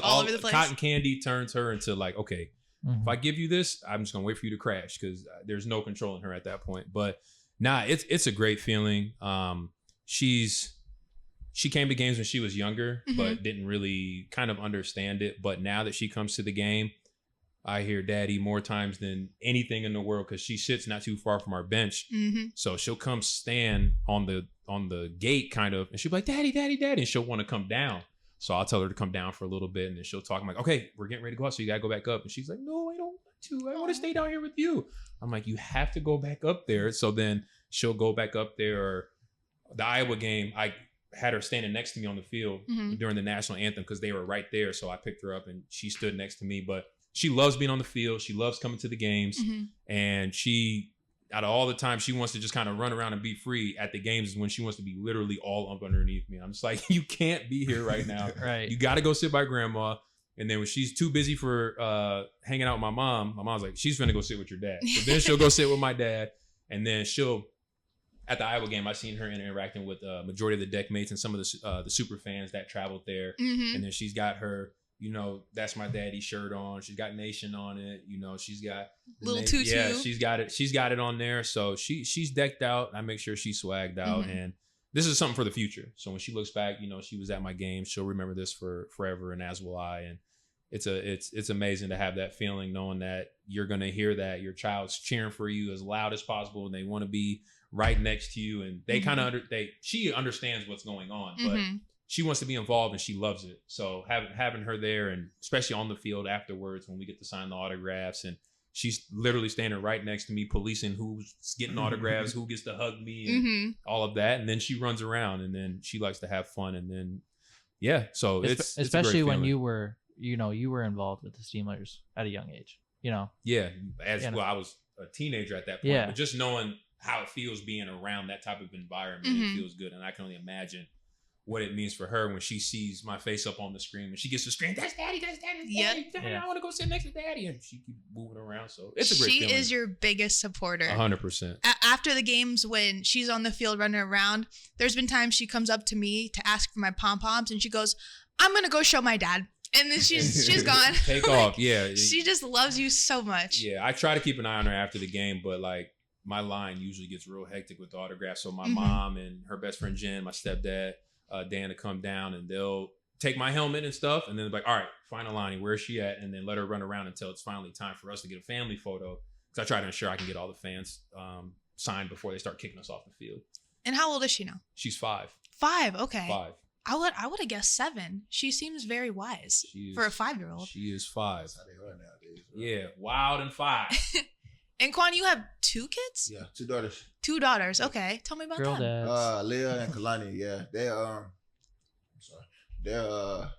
all over the place. Cotton candy turns her into like, okay, Mhm. if I give you this, I'm just gonna wait for you to crash because there's no controlling her at that point. But nah, it's a great feeling. She came to games when she was younger, but didn't really kind of understand it. But now that she comes to the game, I hear daddy more times than anything in the world because she sits not too far from our bench. Mm-hmm. So she'll come stand on the gate kind of, and she'll be like, daddy, daddy, daddy. And she'll want to come down. So I'll tell her to come down for a little bit, and then she'll talk. I'm like, okay, we're getting ready to go out, so you gotta go back up. And she's like, no, I don't want to. I want to stay down here with you. I'm like, you have to go back up there. So then she'll go back up there. Or the Iowa game, I had her standing next to me on the field during the national anthem because they were right there. So I picked her up, and she stood next to me. But she loves being on the field. She loves coming to the games. And she, out of all the time, she wants to just kind of run around and be free. At the games is when she wants to be literally all up underneath me. I'm just like, you can't be here right now. Right. You got to go sit by grandma. And then when she's too busy for hanging out with my mom's like, she's gonna go sit with your dad. So then she'll go sit with my dad. And then at the Iowa game, I seen her interacting with majority of the Deckmates and some of the super fans that traveled there. And then she's got her, that's my daddy shirt on. She's got Nation on it. She's got Little tutu. Yeah, she's got it. She's got it on there. So she's decked out. I make sure she's swagged out. And this is something for the future. So when she looks back, she was at my game. She'll remember this for forever, and as will I. And it's amazing to have that feeling, knowing that you're gonna hear that your child's cheering for you as loud as possible, and they want to be right next to you. And they kind of she understands what's going on, but she wants to be involved and she loves it. So having her there, and especially on the field afterwards when we get to sign the autographs, and she's literally standing right next to me, policing who's getting autographs, who gets to hug me, and all of that. And then she runs around, and then she likes to have fun. And then, so it's a great especially when feeling. you were, you were involved with the Steamers at a young age. Yeah, I was a teenager at that point. Yeah. But just knowing how it feels being around that type of environment, it feels good. And I can only imagine what it means for her when she sees my face up on the screen, when she gets to scream, that's daddy, that's daddy, that's Yep. daddy, Yeah. I want to go sit next to daddy, and she keeps moving around. So it's a great She feeling. is your biggest supporter. 100%. After the games, when she's on the field running around, there's been times she comes up to me to ask for my pom-poms, and she goes, I'm going to go show my dad. And then she's gone. Take off. Yeah. She just loves you so much. Yeah. I try to keep an eye on her after the game, but like my line usually gets real hectic with the autographs. So my Mhm. mom and her best friend Jen, my stepdad, Dan, to come down, and they'll take my helmet and stuff, and then they're like, all right, final line, where's she at? And then let her run around until it's finally time for us to get a family photo. Because I try to ensure I can get all the fans signed before they start kicking us off the field. And how old is she now? She's 5. 5. Okay. 5. I would have guessed 7. She seems very wise She is, for a 5-year-old. She is 5. That's how they are nowadays. Yeah, wild and 5. And Quan, you have 2 kids? Yeah, 2 daughters. 2 daughters. Okay. Tell me about Girl that. dads. Leah and Kalani, yeah. They're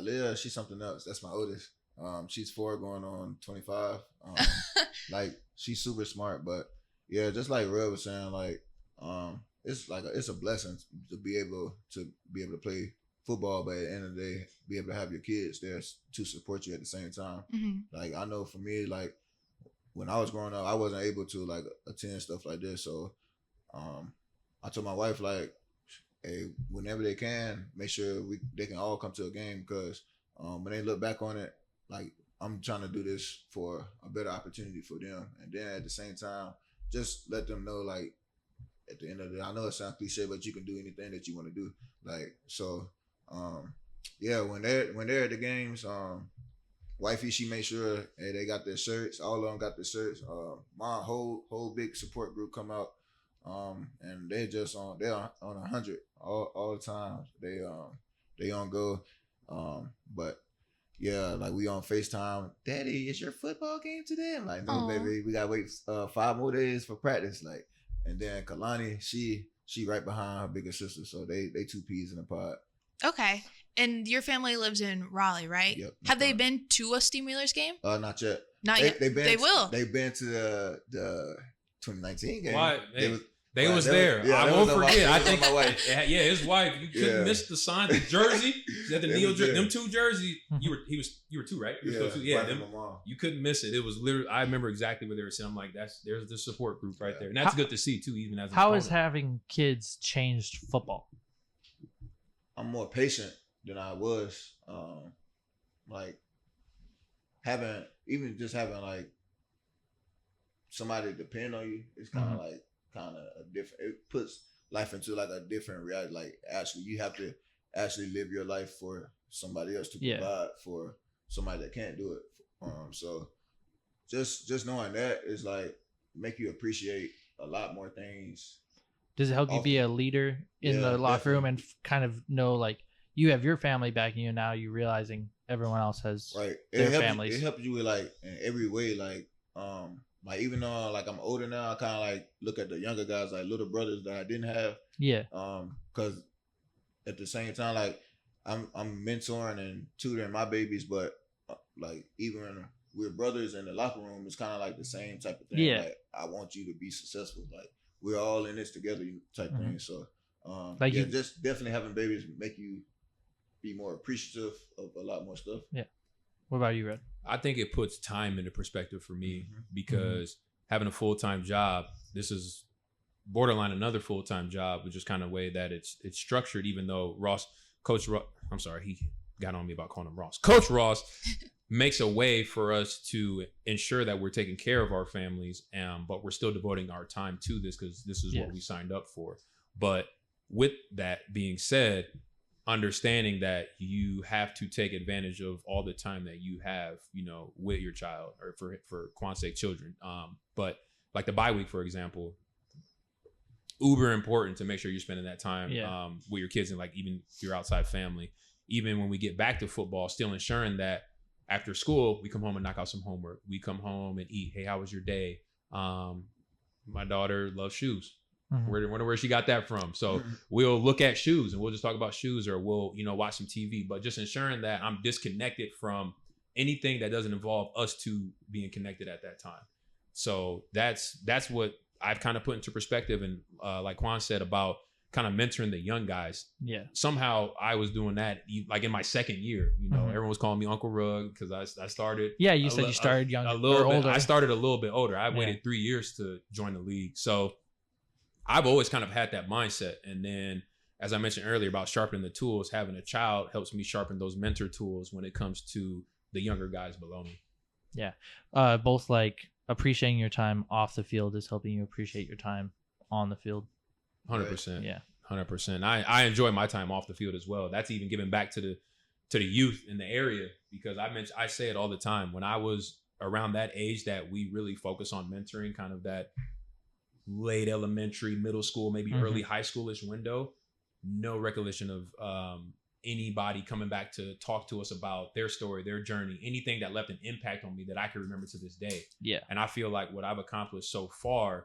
Leah, she's something else. That's my oldest. She's 4 going on 25. Like she's super smart, but yeah, just like Red was saying, like, it's a blessing to be able to play football, but at the end of the day, be able to have your kids there to support you at the same time. Mhm. Like I know for me, like when I was growing up, I wasn't able to like attend stuff like this. So I told my wife, like, hey, whenever they can, make sure they can all come to a game, because when they look back on it, like I'm trying to do this for a better opportunity for them. And then at the same time, just let them know, like, at the end of the day, I know it sounds cliche, but you can do anything that you want to do. Like, so yeah, when they're at the games, wifey, she made sure, hey, they got their shirts. All of them got their shirts. My whole big support group come out, and they're on 100 all the time. They on go, but yeah, like we on FaceTime. Daddy, is your football game today? I'm like, no, Aw. baby, we gotta wait 5 more days for practice. Like, and then Kalani, she right behind her bigger sister, so they 2 peas in a pod. Okay. And your family lives in Raleigh, right? Yep. Have they been to a Steam Wheelers game? Not yet. Not yet. They will. They've been to the 2019 game. Why? They Well, was that there. was- yeah, I that won't was on my- forget. that I was think on my wife. Yeah, his wife. You couldn't Yeah. miss the sign, the jersey. She had the They Neil was jersey. there. Them 2 jerseys. You were 2, right? You were still 2? Yeah. wife Them, and my mom. you couldn't miss it. It was literally. I remember exactly what they were saying. I'm like, there's the support group right there, and that's How- good to see too. Even as an How has opponent. having kids changed football? I'm more patient than I was. Like having like somebody depend on you is kind of a different. It puts life into like a different reality. Like actually, you have to actually live your life for somebody else to Yeah. provide for somebody that can't do it. So just knowing that is like make you appreciate a lot more things. Does it help you be a leader in Yeah, the locker room definitely. and kind of know, like, you have your family backing you, now you realizing everyone else has Right. their helps, families? It helps you with like in every way. Like even though like I'm older now, I kind of like look at the younger guys like little brothers that I didn't have. Yeah. Because at the same time, like I'm mentoring and tutoring my babies, but like even when we're brothers in the locker room, it's kind of like the same type of thing. Yeah. Like I want you to be successful. Like we're all in this together type thing. So Like yeah, you- just definitely having babies make you be more appreciative of a lot more stuff. What about you, Red? I think it puts time into perspective for me Mhm. because having a full-time job, this is borderline another full-time job, which is kind of way that it's structured. Even though he got on me about calling him Ross. Coach Ross makes a way for us to ensure that we're taking care of our families, but we're still devoting our time to this because this is what Yes. we signed up for. But with that being said, understanding that you have to take advantage of all the time that you have, with your child or for Quan's sake children. But like the bye week, for example, uber important to make sure you're spending that time with your kids and like even your outside family. Even when we get back to football, still ensuring that after school, we come home and knock out some homework. We come home and eat. Hey, how was your day? My daughter loves shoes. Mhm. Wonder where she got that from. So we'll look at shoes and we'll just talk about shoes, or we'll, watch some TV, but just ensuring that I'm disconnected from anything that doesn't involve us two being connected at that time. So that's what I've kind of put into perspective. And like Quan said about kind of mentoring the young guys. Yeah. Somehow I was doing that like in my second year. Everyone was calling me Uncle Rug because I started. Yeah, you said you started young, a little or bit. older. I started a little bit older. I waited 3 years to join the league, so I've always kind of had that mindset. And then, as I mentioned earlier about sharpening the tools, having a child helps me sharpen those mentor tools when it comes to the younger guys below me. Yeah. Both like appreciating your time off the field is helping you appreciate your time on the field. 100%. Yeah. 100%. I enjoy my time off the field as well. That's even giving back to the youth in the area, because I say it all the time. When I was around that age that we really focus on mentoring, kind of that late elementary, middle school, maybe early high schoolish window, no recollection of anybody coming back to talk to us about their story, their journey, anything that left an impact on me that I can remember to this day. Yeah. And I feel like what I've accomplished so far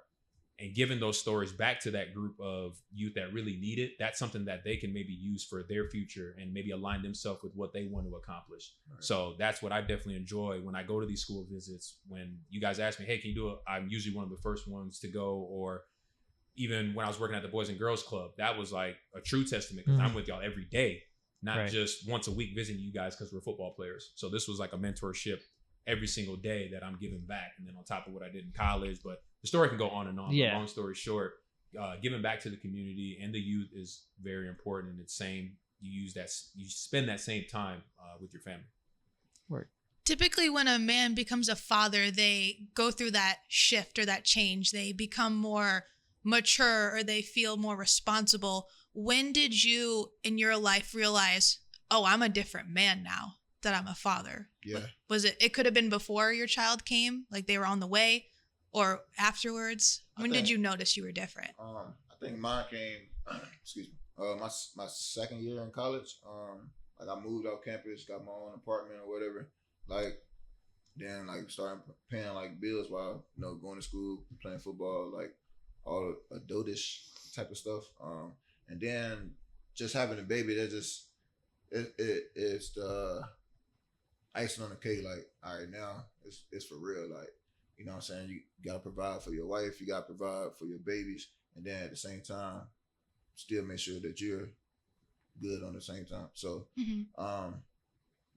and giving those stories back to that group of youth that really need it, that's something that they can maybe use for their future and maybe align themselves with what they want to accomplish. Right. So that's what I definitely enjoy when I go to these school visits. When you guys ask me, hey, can you do it? I'm usually one of the first ones to go. Or even when I was working at the Boys and Girls Club, that was like a true testament, because I'm with y'all every day, not just once a week visiting you guys because we're football players. So this was like a mentorship every single day that I'm giving back. And then on top of what I did in college, but the story can go on and on. Yeah. But long story short, giving back to the community and the youth is very important. And it's you spend that same time with your family. Word. Typically, when a man becomes a father, they go through that shift or that change. They become more mature, or they feel more responsible. When did you in your life realize, oh, I'm a different man now that I'm a father? Yeah. Was it could have been before your child came, like they were on the way, or afterwards? When did you notice you were different? I think mine came, excuse me, my second year in college. Like I moved off campus, got my own apartment or whatever. Like, then like started paying like bills while, going to school, playing football, like all adultish type of stuff. And then just having a baby, that just, it's the icing on the cake. Like, all right, now it's for real. Like, you know what I'm saying? You got to provide for your wife. You got to provide for your babies. And then at the same time, still make sure that you're good on the same time. So,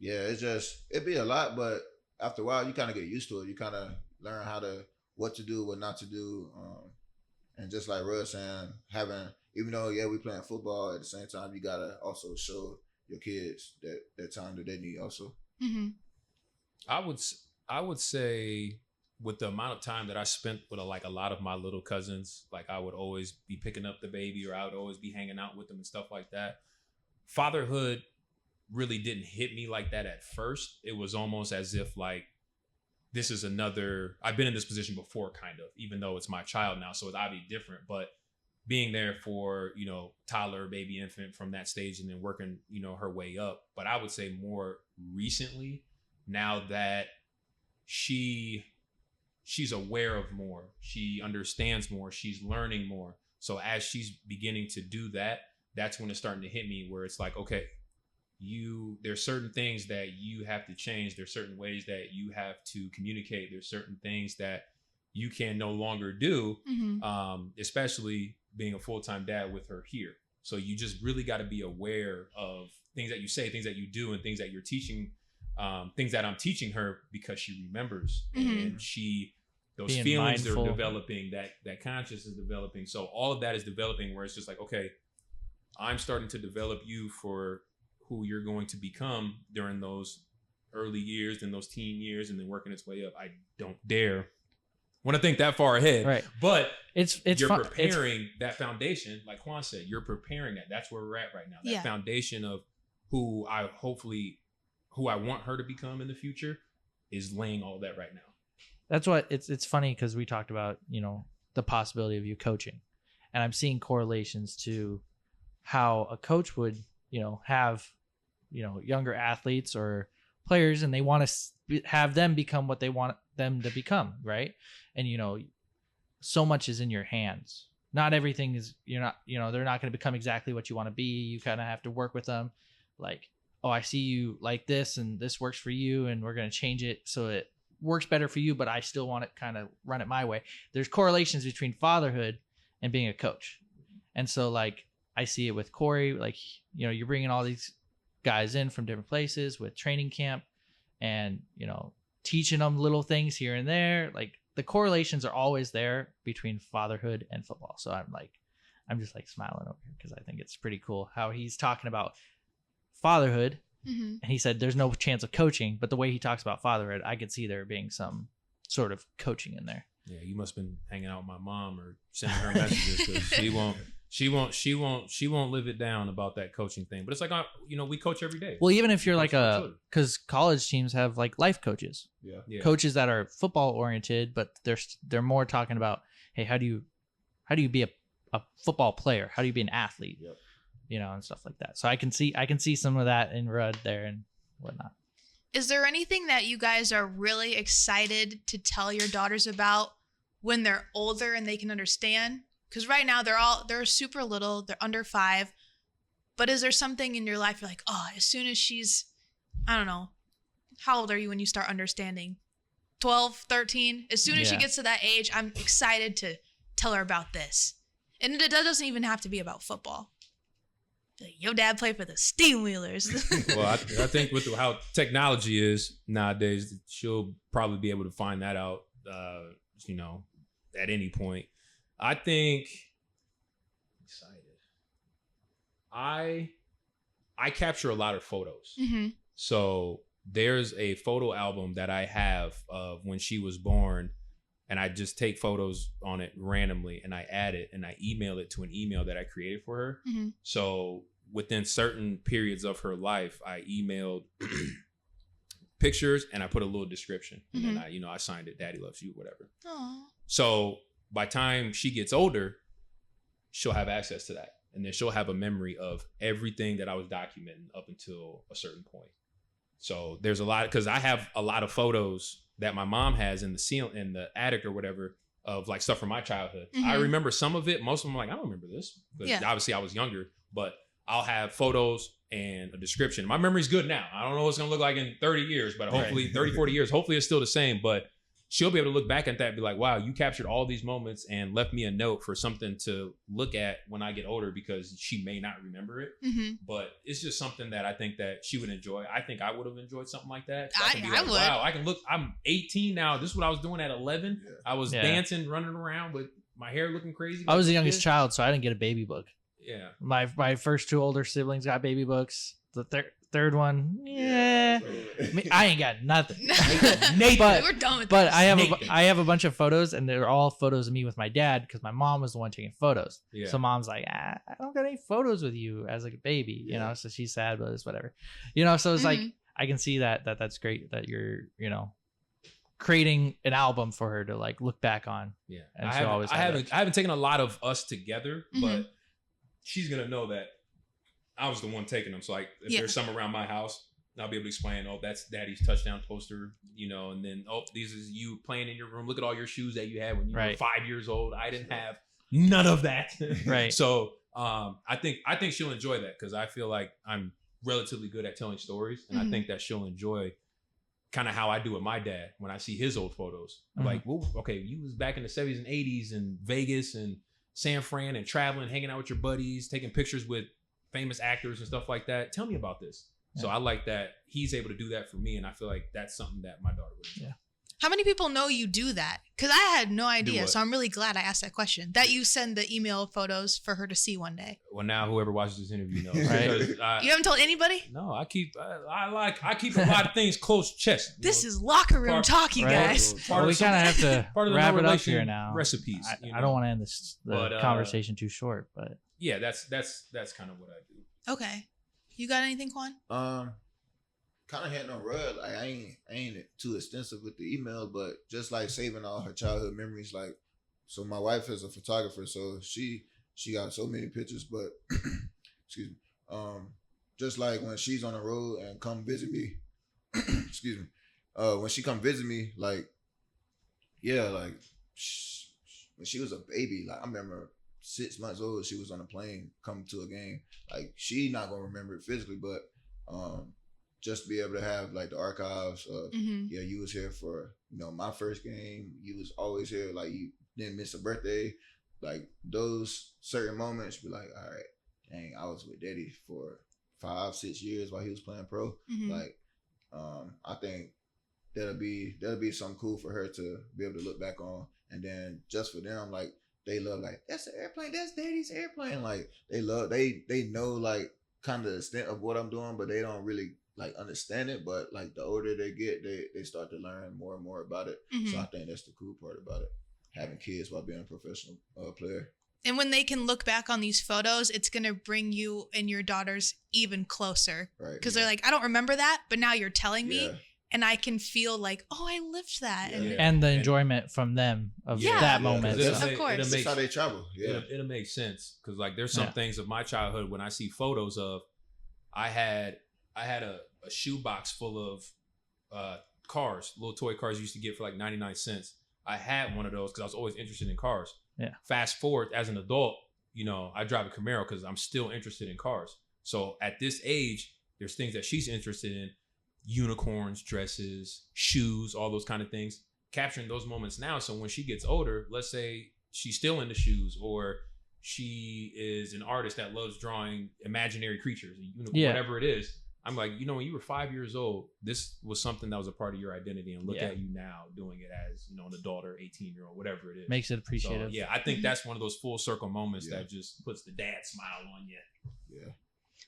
yeah, it'd be a lot, but after a while, you kind of get used to it. You kind of learn what to do, what not to do. And just like Rudd saying, even though, we playing football, at the same time, you got to also show your kids that time that they need also. Mm-hmm. I would say, with the amount of time that I spent with a lot of my little cousins, like I would always be picking up the baby, or I would always be hanging out with them and stuff like that. Fatherhood really didn't hit me like that at first. It was almost as if like, this is I've been in this position before, kind of, even though it's my child now. So it's obviously different, but being there for, toddler, baby, infant from that stage, and then working, her way up. But I would say more recently, now that she's aware of more, she understands more, she's learning more. So as she's beginning to do that, that's when it's starting to hit me, where it's like, okay, there's certain things that you have to change. There's certain ways that you have to communicate. There's certain things that you can no longer do, especially being a full-time dad with her here. So you just really got to be aware of things that you say, things that you do, and things that you're teaching, things that I'm teaching her, because she remembers, and those Being feelings mindful. are developing, that conscious is developing. So all of that is developing, where it's just like, okay, I'm starting to develop you for who you're going to become during those early years and those teen years, and then working its way up. I don't dare want to think that far ahead, Right. But you're fun. preparing that foundation, like Juan said. You're preparing that. That's where we're at right now. That foundation of who I want her to become in the future is laying all that right now. That's what it's funny, because we talked about, the possibility of you coaching, and I'm seeing correlations to how a coach would, have, younger athletes or players, and they want to have them become what they want them to become. Right. And, so much is in your hands. Not everything is, they're not going to become exactly what you want to be. You kind of have to work with them. Like, oh, I see you like this, and this works for you, and we're going to change it so it works better for you, but I still want to kind of run it my way. There's correlations between fatherhood and being a coach. And so, like, I see it with Corey. Like, you know, you're bringing all these guys in from different places with training camp and, you know, teaching them little things here and there. Like the correlations are always there between fatherhood and football. So I'm just like smiling over here because I think it's pretty cool how he's talking about fatherhood. Mm-hmm. And he said there's no chance of coaching, but the way he talks about fatherhood, I could see there being some sort of coaching in there. Yeah, you must have been hanging out with my mom or sending her messages because she won't live it down about that coaching thing. But it's like, you know, we coach every day. Well, even if you're like because college teams have like life coaches, Yeah. coaches that are football oriented, but they're more talking about, hey, how do you be a football player? How do you be an athlete? Yep. You know, and stuff like that. So I can see some of that in Rudd there and whatnot. Is there anything that you guys are really excited to tell your daughters about when they're older and they can understand? Because right now they're super little, they're under 5. But is there something in your life you're like, oh, as soon as she's, I don't know, how old are you when you start understanding? 12, 13? As soon as she Yeah. gets to that age, I'm excited to tell her about this. And it doesn't even have to be about football. Like, your dad played for the Steamwheelers. Well, I think with how technology is nowadays, she'll probably be able to find that out, you know, at any point. I think excited. I capture a lot of photos. Mm-hmm. So there's a photo album that I have of when she was born, and I just take photos on it randomly and I add it and I email it to an email that I created for her. Mm-hmm. So within certain periods of her life, I emailed pictures and I put a little description. And then I signed it, Daddy loves you, whatever. Aww. So by the time she gets older, she'll have access to that. And then she'll have a memory of everything that I was documenting up until a certain point. So there's a lot, because I have a lot of photos that my mom has in the attic or whatever of like stuff from my childhood. I remember some of it. Most of them I'm like, I don't remember this. Because obviously I was younger, but I'll have photos and a description. My memory's good now. I don't know what it's going to look like in 30 years, but hopefully 30, 40 years, hopefully it's still the same. But she'll be able to look back at that and be like, wow, you captured all these moments and left me a note for something to look at when I get older, because she may not remember it. Mm-hmm. But it's just something that I think that she would enjoy. I think I would have enjoyed something like that. I would. Wow, I can look. I'm 18 now. This is what I was doing at 11. Yeah. I was dancing, running around with my hair looking crazy. I was the youngest child, so I didn't get a baby book. Yeah. My first 2 older siblings got baby books. The third one, I ain't got nothing. Nathan, we're done with but this. I have a bunch of photos, and they're all photos of me with my dad because my mom was the one taking photos. Yeah. So mom's like, I don't got any photos with you as a baby, you know. So she's sad, but it's whatever, you know. So it's like I can see that's great that you're, you know, creating an album for her to like look back on. Yeah, and I haven't taken a lot of us together, but she's gonna know that I was the one taking them. So like, if there's some around my house, I'll be able to explain, oh, that's Daddy's touchdown poster, you know, and then, oh, these is you playing in your room. Look at all your shoes that you had when you were 5 years old. I didn't have none of that. Right. So I think she'll enjoy that, because I feel like I'm relatively good at telling stories, and I think that she'll enjoy kind of how I do with my dad when I see his old photos. I'm like, well, okay, you was back in the 70s and 80s in Vegas and San Fran and traveling, hanging out with your buddies, taking pictures with famous actors and stuff like that. Tell me about this. Yeah. So I like that he's able to do that for me, and I feel like that's something that my daughter would enjoy. Yeah. How many people know you do that? Because I had no idea, so I'm really glad I asked that question. That you send the email photos for her to see one day. Well, now whoever watches this interview knows. Right? You haven't told anybody? No, I keep a lot of things close chest. This is locker room talk, you guys. Well, we kind of have to wrap it up here now. Recipes. I don't want to end the conversation too short, but yeah, that's kind of what I do. Okay, you got anything, Quan? Kind of hitting on Rudd. Like I ain't too extensive with the email, but just like saving all her childhood memories. Like, so my wife is a photographer, so she got so many pictures. But excuse me, just like when she's on the road and come visit me, excuse me, when she come visit me, like, yeah, like when she was a baby, like I remember 6 months old, she was on a plane coming to a game. Like, she not gonna remember it physically, but just to be able to have like the archives of, yeah, you was here for, you know, my first game. You was always here. Like, you didn't miss a birthday. Like, those certain moments, be like, all right, dang, I was with Daddy for 5-6 years while he was playing pro. Mhm. Like, I think that'll be something cool for her to be able to look back on. And then just for them, like, they love, like, that's the airplane, that's Daddy's airplane. Like, they know, like, kind of the extent of what I'm doing, but they don't really, like, understand it. But, like, the older they get, they start to learn more and more about it. Mhm. So I think that's the cool part about it, having kids while being a professional player. And when they can look back on these photos, it's going to bring you and your daughters even closer. Right. Because they're like, I don't remember that, but now you're telling me, Yeah. and I can feel like, oh, I lived that. Yeah. And And the enjoyment from them of Yeah. that Yeah, moment. Of course. That's how they travel. Yeah. It'll make sense because like there's some Yeah. things of my childhood when I see photos of, I had a shoebox full of cars, little toy cars you used to get for like 99 cents. I had one of those because I was always interested in cars. Yeah. Fast forward as an adult, you know, I drive a Camaro because I'm still interested in cars. So at this age, there's things that she's interested in: unicorns, dresses, shoes, all those kind of things. Capturing those moments now. So when she gets older, let's say she's still into shoes, or she is an artist that loves drawing imaginary creatures, whatever it is. I'm like, you know, when you were 5 years old, this was something that was a part of your identity, and look at you now doing it as, you know, an adult or 18-year-old, whatever it is. Makes it So, appreciative. yeah, I think that's one of those full circle moments Yeah. that just puts the dad smile on you. Yeah.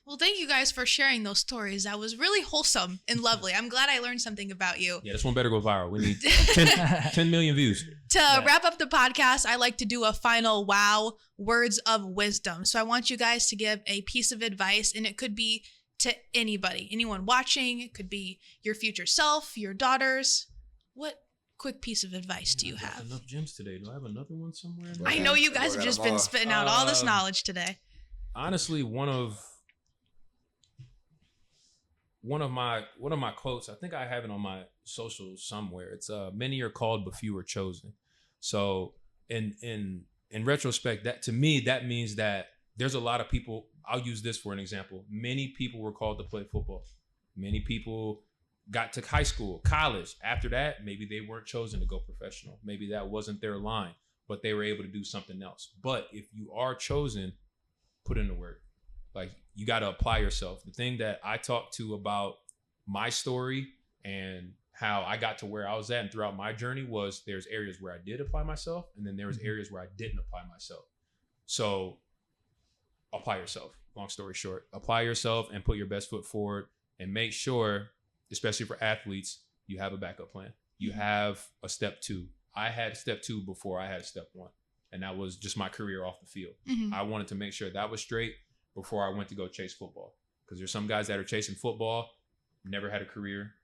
well, thank you guys for sharing those stories. That was really wholesome and lovely. I'm glad I learned something about you. Yeah, this one better go viral. We need 10 million views. To wrap up the podcast, I like to do a final wow words of wisdom. So I want you guys to give a piece of advice, and it could be to anybody, anyone watching. It could be your future self, your daughters. What quick piece of advice do you I've got have? enough gems today. Do I have another one somewhere? I know you guys have just been spitting out all this knowledge today. Honestly, one of my quotes, I think I have it on my socials somewhere. It's many are called but few are chosen. So in retrospect, that to me that means that there's a lot of people. I'll use this for an example. Many people were called to play football. Many people got to high school, college. After that, maybe they weren't chosen to go professional. Maybe that wasn't their line, but they were able to do something else. But if you are chosen, put in the work. Like, you got to apply yourself. The thing that I talk to about my story and how I got to where I was at and throughout my journey was there's areas where I did apply myself, and then there was areas where I didn't apply myself. So apply yourself. Long story short, apply yourself and put your best foot forward, and make sure, especially for athletes, you have a backup plan. You have a step 2. I had step 2 before I had step 1, and that was just my career off the field. Mhm. I wanted to make sure that was straight before I went to go chase football, because there's some guys that are chasing football, never had a career,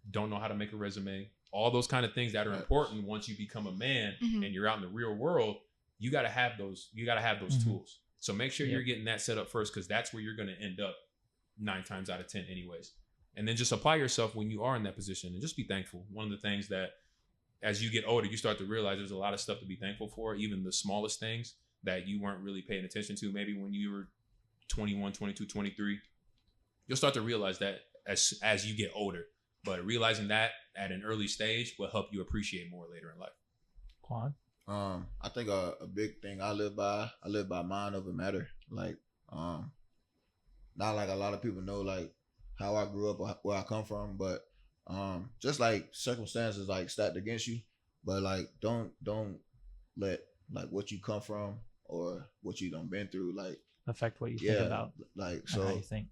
don't know how to make a resume, all those kind of things that are important once you become a man Mhm. and you're out in the real world. You got to have those. You got to have those Mhm. tools. So make sure Yep. you're getting that set up first, because that's where you're going to end up 9 times out of 10 anyways. And then just apply yourself when you are in that position, and just be thankful. One of the things that as you get older, you start to realize there's a lot of stuff to be thankful for, even the smallest things that you weren't really paying attention to. Maybe when you were 21, 22, 23, you'll start to realize that as you get older. But realizing that at an early stage will help you appreciate more later in life. Quad. I think a big thing I live by mind over matter. Like, not like a lot of people know like how I grew up or where I come from, but just like circumstances like stacked against you, but like don't let like what you come from or what you done been through like Affect what you think about like and how so you think.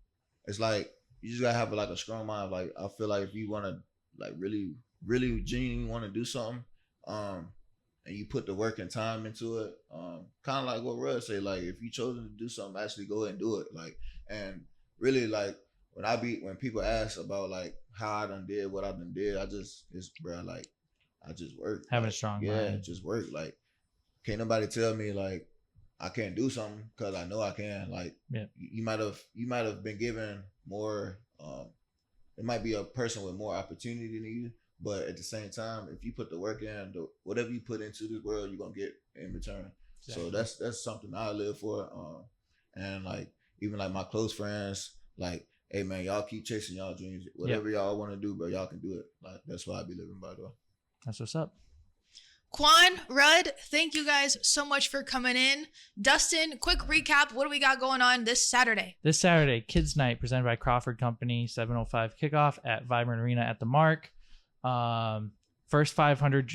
it's like you just gotta have like a strong mind. Like I feel like if you wanna like really genuinely wanna do something, and you put the work and time into it, kind of like what Rudd say, like if you chosen to do something, actually go ahead and do it. Like, and really like when people ask about like how I done did what I done did, I just work. Having a like, strong yeah, mind. just work. Like, can't nobody tell me like I can't do something, because I know I can. Like, Yeah. you might have been given more. It might be a person with more opportunity than you, but at the same time, if you put the work in, whatever you put into this world, you're gonna get in return. Exactly. So that's something I live for. And like even like my close friends, like, hey man, y'all keep chasing y'all dreams. Whatever y'all want to do, bro, y'all can do it. Like that's what I be living by, though. That's what's up. Quan, Rudd, thank you guys so much for coming in. Dustin, quick recap. What do we got going on this Saturday? This Saturday, Kids Night presented by Crawford Company, 7:05 kickoff at Vibrant Arena at the Mark. First 500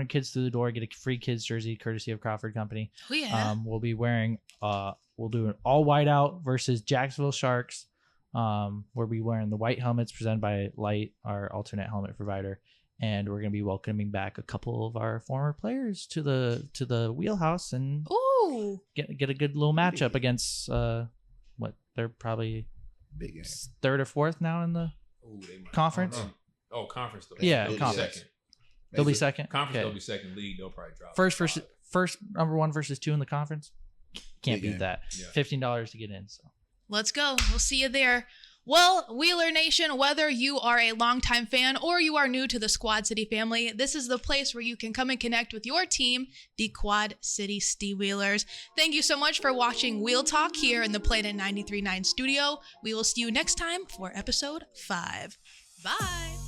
kids through the door get a free kids jersey courtesy of Crawford Company. Oh, yeah. We'll be wearing we'll do an all white out versus Jacksonville Sharks. We'll be wearing the white helmets presented by Light, our alternate helmet provider. And we're going to be welcoming back a couple of our former players to the wheelhouse and get a good little matchup against what they're probably Big game. third or fourth now in the conference. Conference though. Yeah, They'll be conference. second. They'll be second. Conference. Okay. They'll be second. League. They'll probably drop. First number 1 versus 2 in the conference. Can't Big beat game. that. Yeah. $15 to get in. So Let's go. We'll see you there. Well, Wheeler Nation, whether you are a longtime fan or you are new to the Quad City family, this is the place where you can come and connect with your team, the Quad City Steamwheelers. Thank you so much for watching Wheel Talk here in the Planet 93.9 studio. We will see you next time for episode 5. Bye.